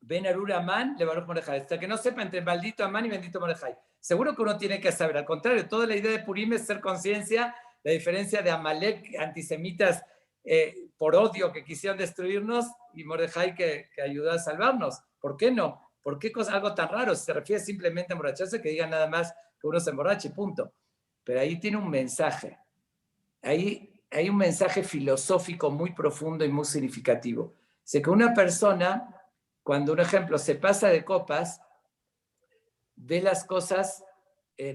Ben Arur Amán, le Baruch Mordejai. Hasta que no sepa entre maldito Amán y bendito Mordejai. Seguro que uno tiene que saber. Al contrario, toda la idea de Purim es ser conciencia, la diferencia de Amalek, antisemitas, por odio que quisieron destruirnos, y Mordejai que ayudó a salvarnos. ¿Por qué no? ¿Por qué algo tan raro? Si se refiere simplemente a emborracharse, que digan nada más que uno se emborrache, punto. Pero ahí tiene un mensaje. Ahí hay un mensaje filosófico muy profundo y muy significativo. Sé que una persona, cuando un ejemplo se pasa de copas, ve las cosas,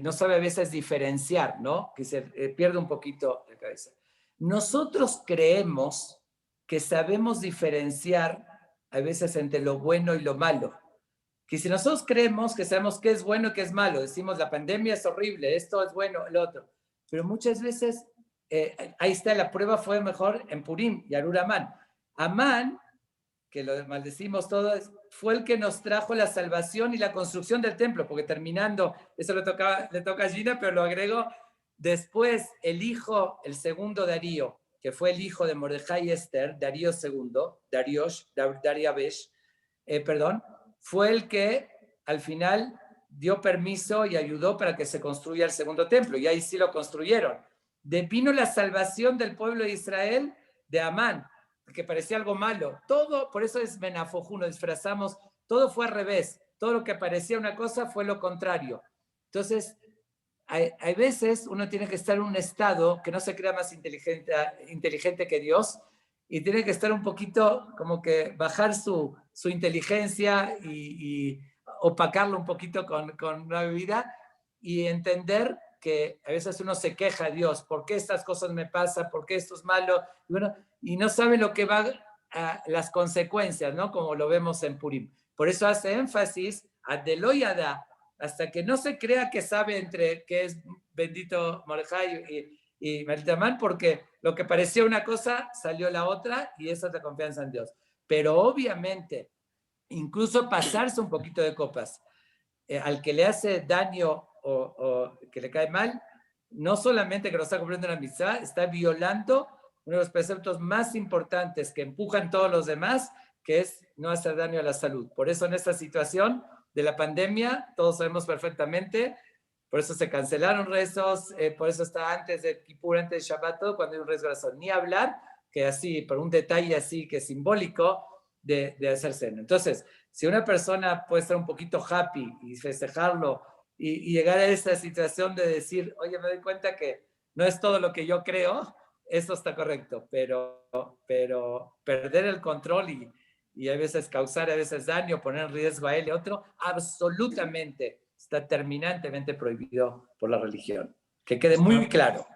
no sabe a veces diferenciar, ¿no? Que se pierde un poquito la cabeza. Nosotros creemos que sabemos diferenciar a veces entre lo bueno y lo malo. Que si nosotros creemos que sabemos qué es bueno y qué es malo, decimos la pandemia es horrible, esto es bueno, el otro. Pero muchas veces, ahí está, la prueba fue mejor en Purim y Arur Amán. Amán, que lo maldecimos todos, fue el que nos trajo la salvación y la construcción del templo, porque terminando, eso le toca a Gina, pero lo agrego, después el segundo Darío, que fue el hijo de Mordejai y Esther, Darío II, Dariabesh, fue el que al final dio permiso y ayudó para que se construya el segundo templo, y ahí sí lo construyeron. Vino la salvación del pueblo de Israel de Amán, que parecía algo malo. Todo, por eso es menafojuno, disfrazamos, todo fue al revés. Todo lo que parecía una cosa fue lo contrario. Entonces, hay veces uno tiene que estar en un estado que no se crea más inteligente que Dios y tiene que estar un poquito como que bajar su inteligencia y opacarlo un poquito con una bebida y entender que a veces uno se queja a Dios, ¿por qué estas cosas me pasan? ¿Por qué esto es malo? Y, bueno, y no sabe lo que va a las consecuencias, ¿no? Como lo vemos en Purim. Por eso hace énfasis a Deloyada, hasta que no se crea que sabe entre qué es bendito Mordejai y Meltamán, porque lo que parecía una cosa salió la otra y esa es la confianza en Dios. Pero obviamente, incluso pasarse un poquito de copas, al que le hace daño o que le cae mal, no solamente que no está cumpliendo la mitzvah, está violando uno de los preceptos más importantes que empujan todos los demás, que es no hacer daño a la salud. Por eso en esta situación de la pandemia, todos sabemos perfectamente, por eso se cancelaron rezos, por eso está antes de Kippur, antes de Shabbat, todo cuando hay un riesgo de razón. Ni hablar que así, por un detalle así que es simbólico de hacer cena. Entonces, si una persona puede estar un poquito happy y festejarlo y llegar a esa situación de decir, oye, me doy cuenta que no es todo lo que yo creo, eso está correcto, pero perder el control y a veces causar a veces daño, poner en riesgo a él y a otro, absolutamente está terminantemente prohibido por la religión. Que quede muy claro.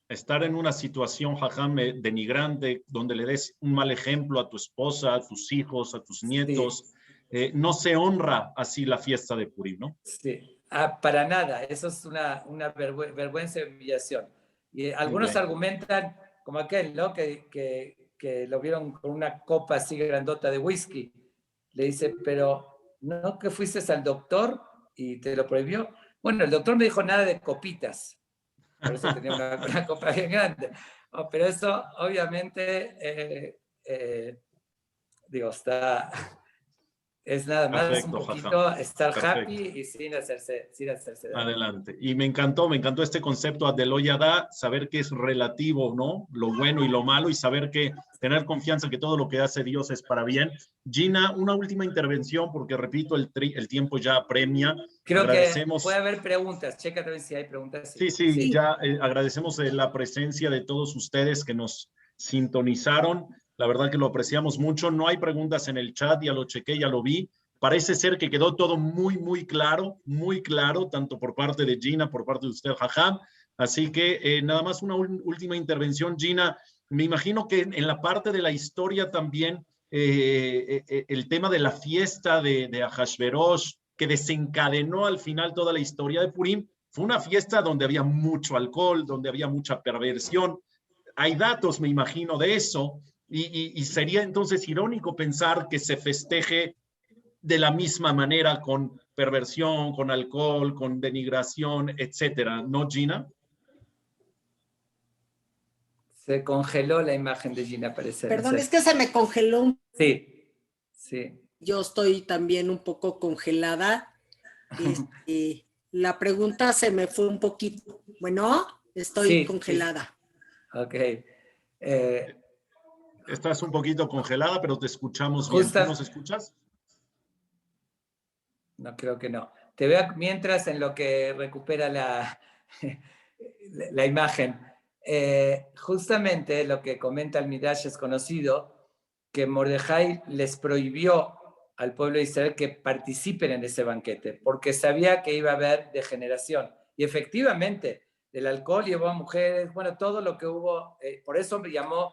Estar en una situación, Jajam, denigrante, donde le des un mal ejemplo a tu esposa, a tus hijos, a tus nietos, sí. No se honra así la fiesta de Purim, ¿no? Sí, para nada. Eso es una vergüenza y humillación. Y algunos argumentan, como aquel, ¿no? Que lo vieron con una copa así grandota de whisky. Le dice, pero ¿no que fuiste al doctor y te lo prohibió? Bueno, el doctor me dijo nada de copitas. Por eso tenía una copa bien grande. Oh, pero eso, obviamente, digo, es nada más perfecto, un poquito jaja. Estar perfecto. Happy y sin hacerse daño. Adelante. Y me encantó este concepto de lo yada, saber que es relativo, ¿no? Lo bueno y lo malo, y saber que tener confianza que todo lo que hace Dios es para bien. Gina, una última intervención, porque repito, el tiempo ya apremia. Creo que puede haber preguntas. Checa también si hay preguntas. Sí. Ya agradecemos la presencia de todos ustedes que nos sintonizaron. La verdad que lo apreciamos mucho. No hay preguntas en el chat, ya lo chequé, ya lo vi. Parece ser que quedó todo muy claro, tanto por parte de Gina, por parte de usted, Jajam. Así que nada más una última intervención, Gina. Me imagino que en la parte de la historia también, el tema de la fiesta de Ahashverosh, que desencadenó al final toda la historia de Purim, fue una fiesta donde había mucho alcohol, donde había mucha perversión. Hay datos, me imagino, de eso. Y sería entonces irónico pensar que se festeje de la misma manera con perversión, con alcohol, con denigración, etcétera, ¿no, Gina? Se congeló la imagen de Gina, parece. Perdón, es que se me congeló. Sí. Yo estoy también un poco congelada. La pregunta se me fue un poquito. Bueno, estoy congelada. Sí. Ok. Estás un poquito congelada, pero te escuchamos bien. ¿Tú nos escuchas? No, creo que no. Te veo mientras en lo que recupera la imagen. Justamente lo que comenta el Midrash es conocido, que Mordejai les prohibió al pueblo de Israel que participen en ese banquete, porque sabía que iba a haber degeneración. Y efectivamente, el alcohol llevó a mujeres, bueno, todo lo que hubo, por eso llamó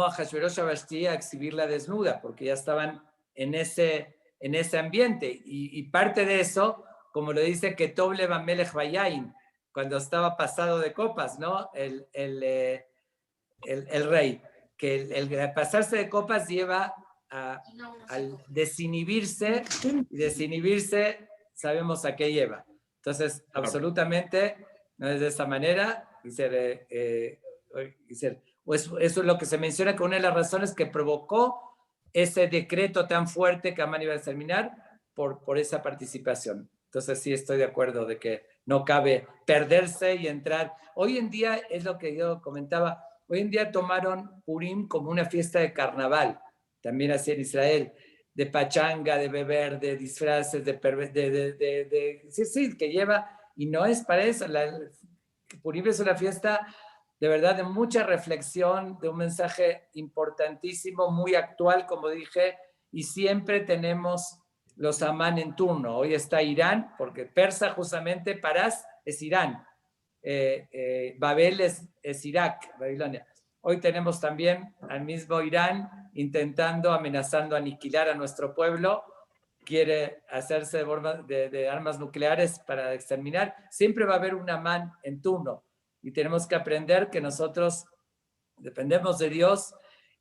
a Ahashverosh a Vashti a exhibirla desnuda, porque ya estaban en ese ambiente. Y parte de eso, como lo dice Ketov Lev HaMelech Vayain, cuando estaba pasado de copas, ¿no? El rey, que el pasarse de copas lleva al desinhibirse, y desinhibirse sabemos a qué lleva. Entonces, absolutamente no es de esa manera. Eso es lo que se menciona que una de las razones que provocó ese decreto tan fuerte que Amán iba a terminar por esa participación. Entonces sí estoy de acuerdo de que no cabe perderse y entrar. Hoy en día, es lo que yo comentaba, hoy en día tomaron Purim como una fiesta de carnaval, también así en Israel, de pachanga, de beber, de disfraces, sí, que lleva y no es para eso. Purim es una fiesta de verdad de mucha reflexión, de un mensaje importantísimo, muy actual, como dije, y siempre tenemos los Amán en turno. Hoy está Irán, porque persa justamente, Parás es Irán, Babel es Irak, Babilonia. Hoy tenemos también al mismo Irán intentando, amenazando aniquilar a nuestro pueblo, quiere hacerse de armas nucleares para exterminar. Siempre va a haber un Amán en turno y tenemos que aprender que nosotros dependemos de Dios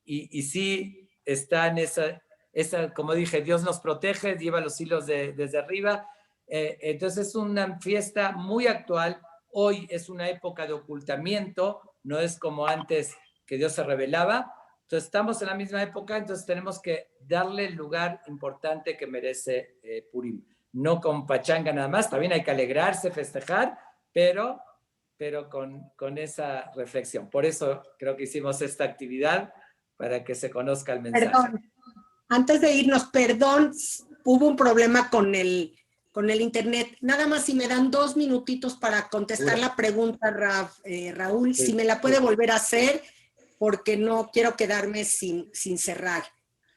y sí está en esa, como dije, Dios nos protege, lleva los hilos desde arriba. Entonces es una fiesta muy actual. Hoy es una época de ocultamiento, no es como antes que Dios se revelaba. Entonces estamos en la misma época, entonces tenemos que darle el lugar importante que merece Purim. No con pachanga nada más, también hay que alegrarse, festejar, pero con esa reflexión. Por eso creo que hicimos esta actividad, para que se conozca el mensaje. Perdón, antes de irnos, perdón, hubo un problema con el internet. Nada más si me dan 2 minutitos para contestar la pregunta, Raúl, si me la puede volver a hacer, porque no quiero quedarme sin cerrar.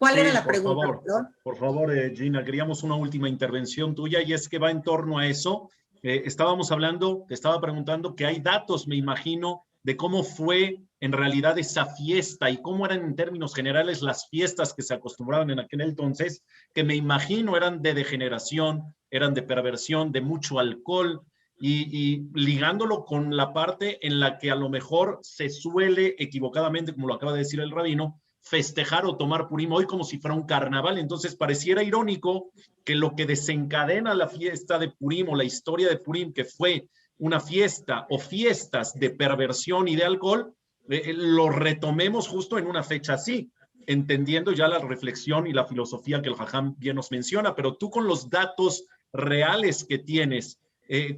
¿Cuál era la pregunta? Por favor, Gina, queríamos una última intervención tuya y es que va en torno a eso. Estábamos hablando, te estaba preguntando que hay datos, me imagino, de cómo fue en realidad esa fiesta y cómo eran en términos generales las fiestas que se acostumbraban en aquel entonces, que me imagino eran de degeneración, eran de perversión, de mucho alcohol, y ligándolo con la parte en la que a lo mejor se suele equivocadamente, como lo acaba de decir el rabino, festejar o tomar Purim hoy como si fuera un carnaval. Entonces pareciera irónico que lo que desencadena la fiesta de Purim o la historia de Purim, que fue una fiesta o fiestas de perversión y de alcohol, lo retomemos justo en una fecha así, entendiendo ya la reflexión y la filosofía que el Jajam bien nos menciona. Pero tú, con los datos reales que tienes,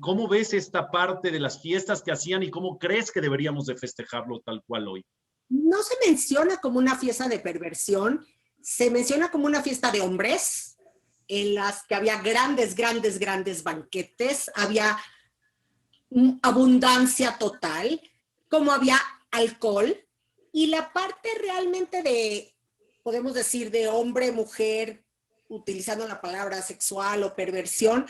¿cómo ves esta parte de las fiestas que hacían y cómo crees que deberíamos de festejarlo tal cual hoy? No se menciona como una fiesta de perversión, se menciona como una fiesta de hombres, en las que había grandes banquetes, había abundancia total, como había alcohol, y la parte realmente de, podemos decir, de hombre, mujer, utilizando la palabra sexual o perversión,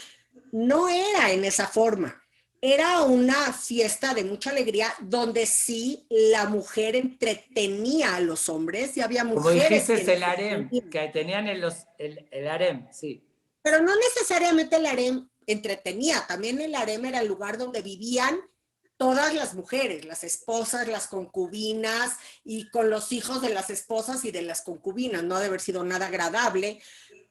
no era en esa forma. Era una fiesta de mucha alegría donde sí la mujer entretenía a los hombres y había mujeres. Como dijiste, el harem, que tenían el harem, sí. Pero no necesariamente el harem entretenía, también el harem era el lugar donde vivían todas las mujeres, las esposas, las concubinas, y con los hijos de las esposas y de las concubinas. No ha de haber sido nada agradable,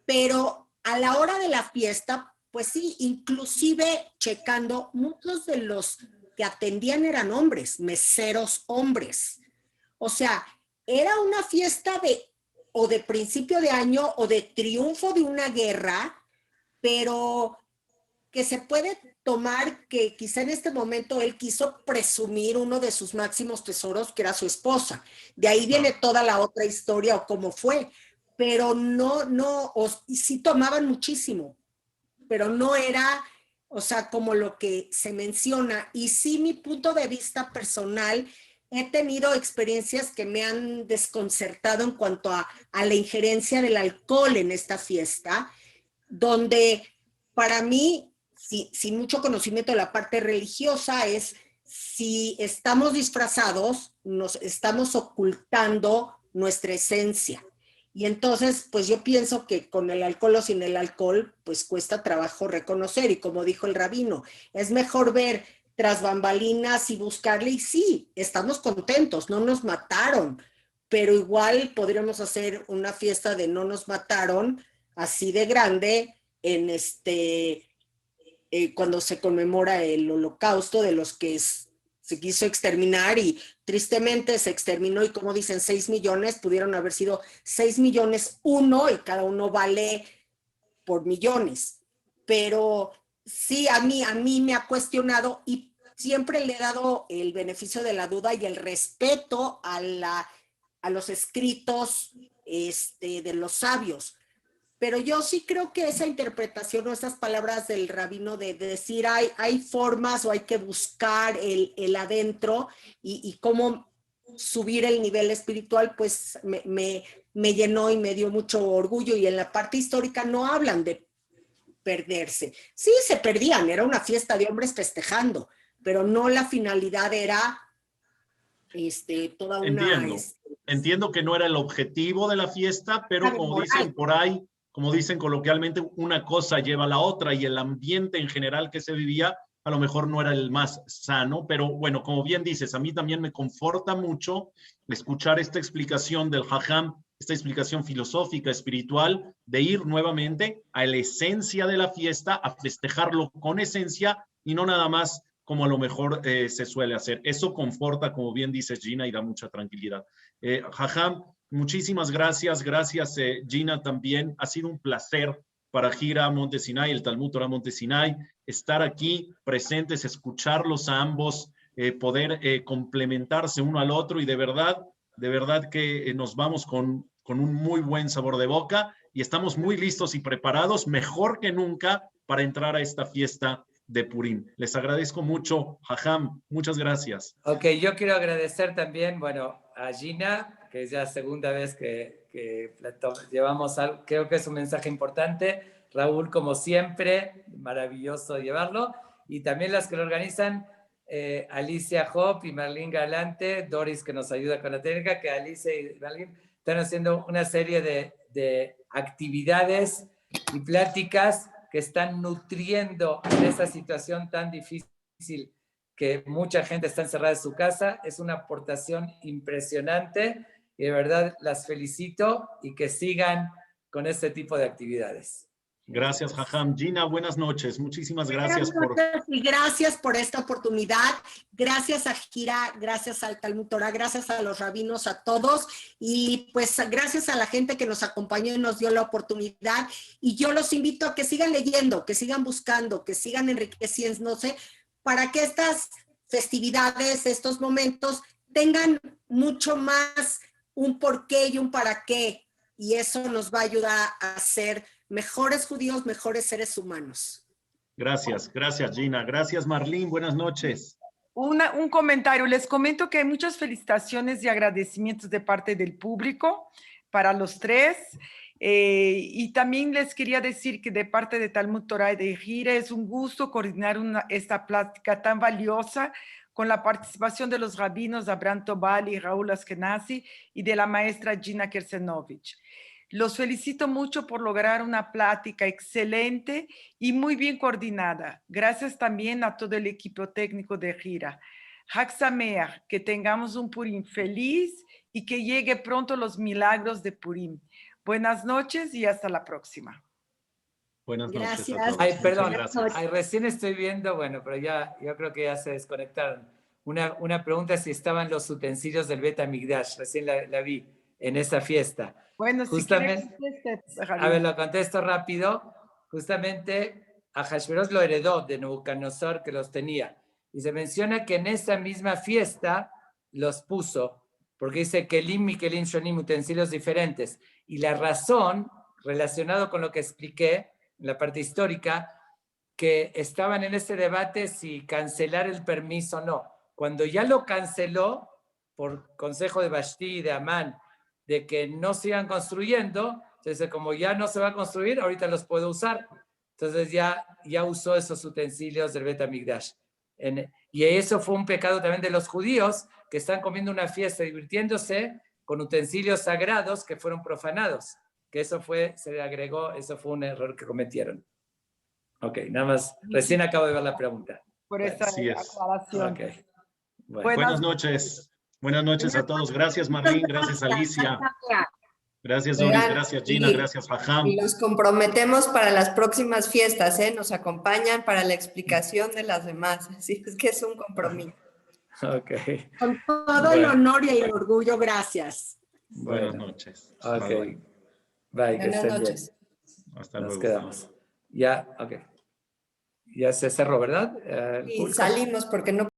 pero a la hora de la fiesta, pues sí, inclusive checando, muchos de los que atendían eran hombres, meseros hombres. O sea, era una fiesta o de principio de año o de triunfo de una guerra, pero que se puede tomar que quizá en este momento él quiso presumir uno de sus máximos tesoros, que era su esposa. De ahí viene toda la otra historia o cómo fue, pero sí tomaban muchísimo, pero no era, o sea, como lo que se menciona. Y sí, mi punto de vista personal, he tenido experiencias que me han desconcertado en cuanto a la injerencia del alcohol en esta fiesta, donde para mí, sin mucho conocimiento de la parte religiosa, es si estamos disfrazados, nos estamos ocultando nuestra esencia. Y entonces, pues yo pienso que con el alcohol o sin el alcohol, pues cuesta trabajo reconocer. Y como dijo el rabino, es mejor ver tras bambalinas y buscarle. Y sí, estamos contentos, no nos mataron, pero igual podríamos hacer una fiesta de no nos mataron, así de grande, en cuando se conmemora el holocausto de los que se quiso exterminar, y tristemente se exterminó, y como dicen 6 millones, pudieron haber sido 6 millones uno, y cada uno vale por millones. Pero sí, a mí me ha cuestionado, y siempre le he dado el beneficio de la duda y el respeto a los escritos de los sabios. pero yo sí creo que esa interpretación o esas palabras del rabino de decir hay formas o hay que buscar el adentro y cómo subir el nivel espiritual, pues me llenó y me dio mucho orgullo. Y en la parte histórica no hablan de perderse. Sí, se perdían, era una fiesta de hombres festejando, pero no la finalidad era toda una... Entiendo que no era el objetivo de la fiesta, pero como dicen por ahí, como dicen coloquialmente, una cosa lleva a la otra y el ambiente en general que se vivía a lo mejor no era el más sano, pero bueno, como bien dices, a mí también me conforta mucho escuchar esta explicación del Jajam, esta explicación filosófica, espiritual, de ir nuevamente a la esencia de la fiesta, a festejarlo con esencia y no nada más como a lo mejor se suele hacer. Eso conforta, como bien dice Gina, y da mucha tranquilidad. Jajam, muchísimas gracias. Gracias, Gina, también. Ha sido un placer para Gira Monte Sinai, el Talmud Torah Monte Sinai, estar aquí presentes, escucharlos a ambos, poder complementarse uno al otro y de verdad que nos vamos con un muy buen sabor de boca y estamos muy listos y preparados, mejor que nunca, para entrar a esta fiesta de Purim. Les agradezco mucho, Jajam, muchas gracias. Ok, yo quiero agradecer también, bueno, a Gina, que es ya la segunda vez que llevamos algo, creo que es un mensaje importante. Raúl, como siempre, maravilloso llevarlo. Y también las que lo organizan, Alicia Hop y Marlene Galante, Doris, que nos ayuda con la técnica, que Alicia y Marlene están haciendo una serie de actividades y pláticas que están nutriendo en esa situación tan difícil que mucha gente está encerrada en su casa. Es una aportación impresionante y de verdad las felicito y que sigan con este tipo de actividades. Gracias, Jajam. Gina, buenas noches. Muchísimas gracias y gracias por esta oportunidad. Gracias a Gira, gracias al Talmud Torah, gracias a los rabinos, a todos. Y pues gracias a la gente que nos acompañó y nos dio la oportunidad. Y yo los invito a que sigan leyendo, que sigan buscando, que sigan enriqueciéndose para que estas festividades, estos momentos, tengan mucho más un porqué y un para qué. Y eso nos va a ayudar a ser mejores judíos, mejores seres humanos. Gracias, Gina. Gracias, Marlene. Buenas noches. Un comentario. Les comento que hay muchas felicitaciones y agradecimientos de parte del público para los tres. Y también les quería decir que de parte de Talmud Torah y de Gira es un gusto coordinar esta plática tan valiosa con la participación de los rabinos Abraham Tobal y Raúl Ashkenazi y de la maestra Gina Kersenovich. Los felicito mucho por lograr una plática excelente y muy bien coordinada. Gracias también a todo el equipo técnico de Gira. Hag Sameach, que tengamos un Purim feliz y que llegue pronto los milagros de Purim. Buenas noches y hasta la próxima. Buenas noches a todos. Ay, perdón, ay, recién estoy viendo, bueno, pero ya, yo creo que ya se desconectaron. Una pregunta si estaban los utensilios del Bet Hamikdash, recién la vi en esa fiesta. Bueno, justamente, si a ver, lo contesto rápido. Justamente, Ahasveros lo heredó de Nabucodonosor, que los tenía. Y se menciona que en esa misma fiesta los puso, porque dice Kelim y Kelim Shonim, utensilios diferentes. Y la razón, relacionado con lo que expliqué en la parte histórica, que estaban en ese debate si cancelar el permiso o no. Cuando ya lo canceló, por consejo de Vashti y de Amán, de que no sigan construyendo, entonces como ya no se va a construir, ahorita los puedo usar. Entonces ya usó esos utensilios del Bet Hamikdash. Y eso fue un pecado también de los judíos, que están comiendo una fiesta, divirtiéndose con utensilios sagrados que fueron profanados. Que eso se le agregó, eso fue un error que cometieron. Ok, nada más, recién acabo de ver la pregunta. Por esta aclaración. Okay. Bueno. Buenas noches. Buenas noches a todos. Gracias, Marlene. Gracias, Alicia. Gracias, Doris. Gracias, Gina. Gracias, Jajam. Y los comprometemos para las próximas fiestas, ¿eh? Nos acompañan para la explicación de las demás. Así es que es un compromiso. Ok. Con todo el honor y el orgullo, gracias. Buenas noches. Ok. Bye. Buenas noches. Hasta luego. Nos quedamos. Ya, ok. Ya se cerró, ¿verdad? Y salimos porque no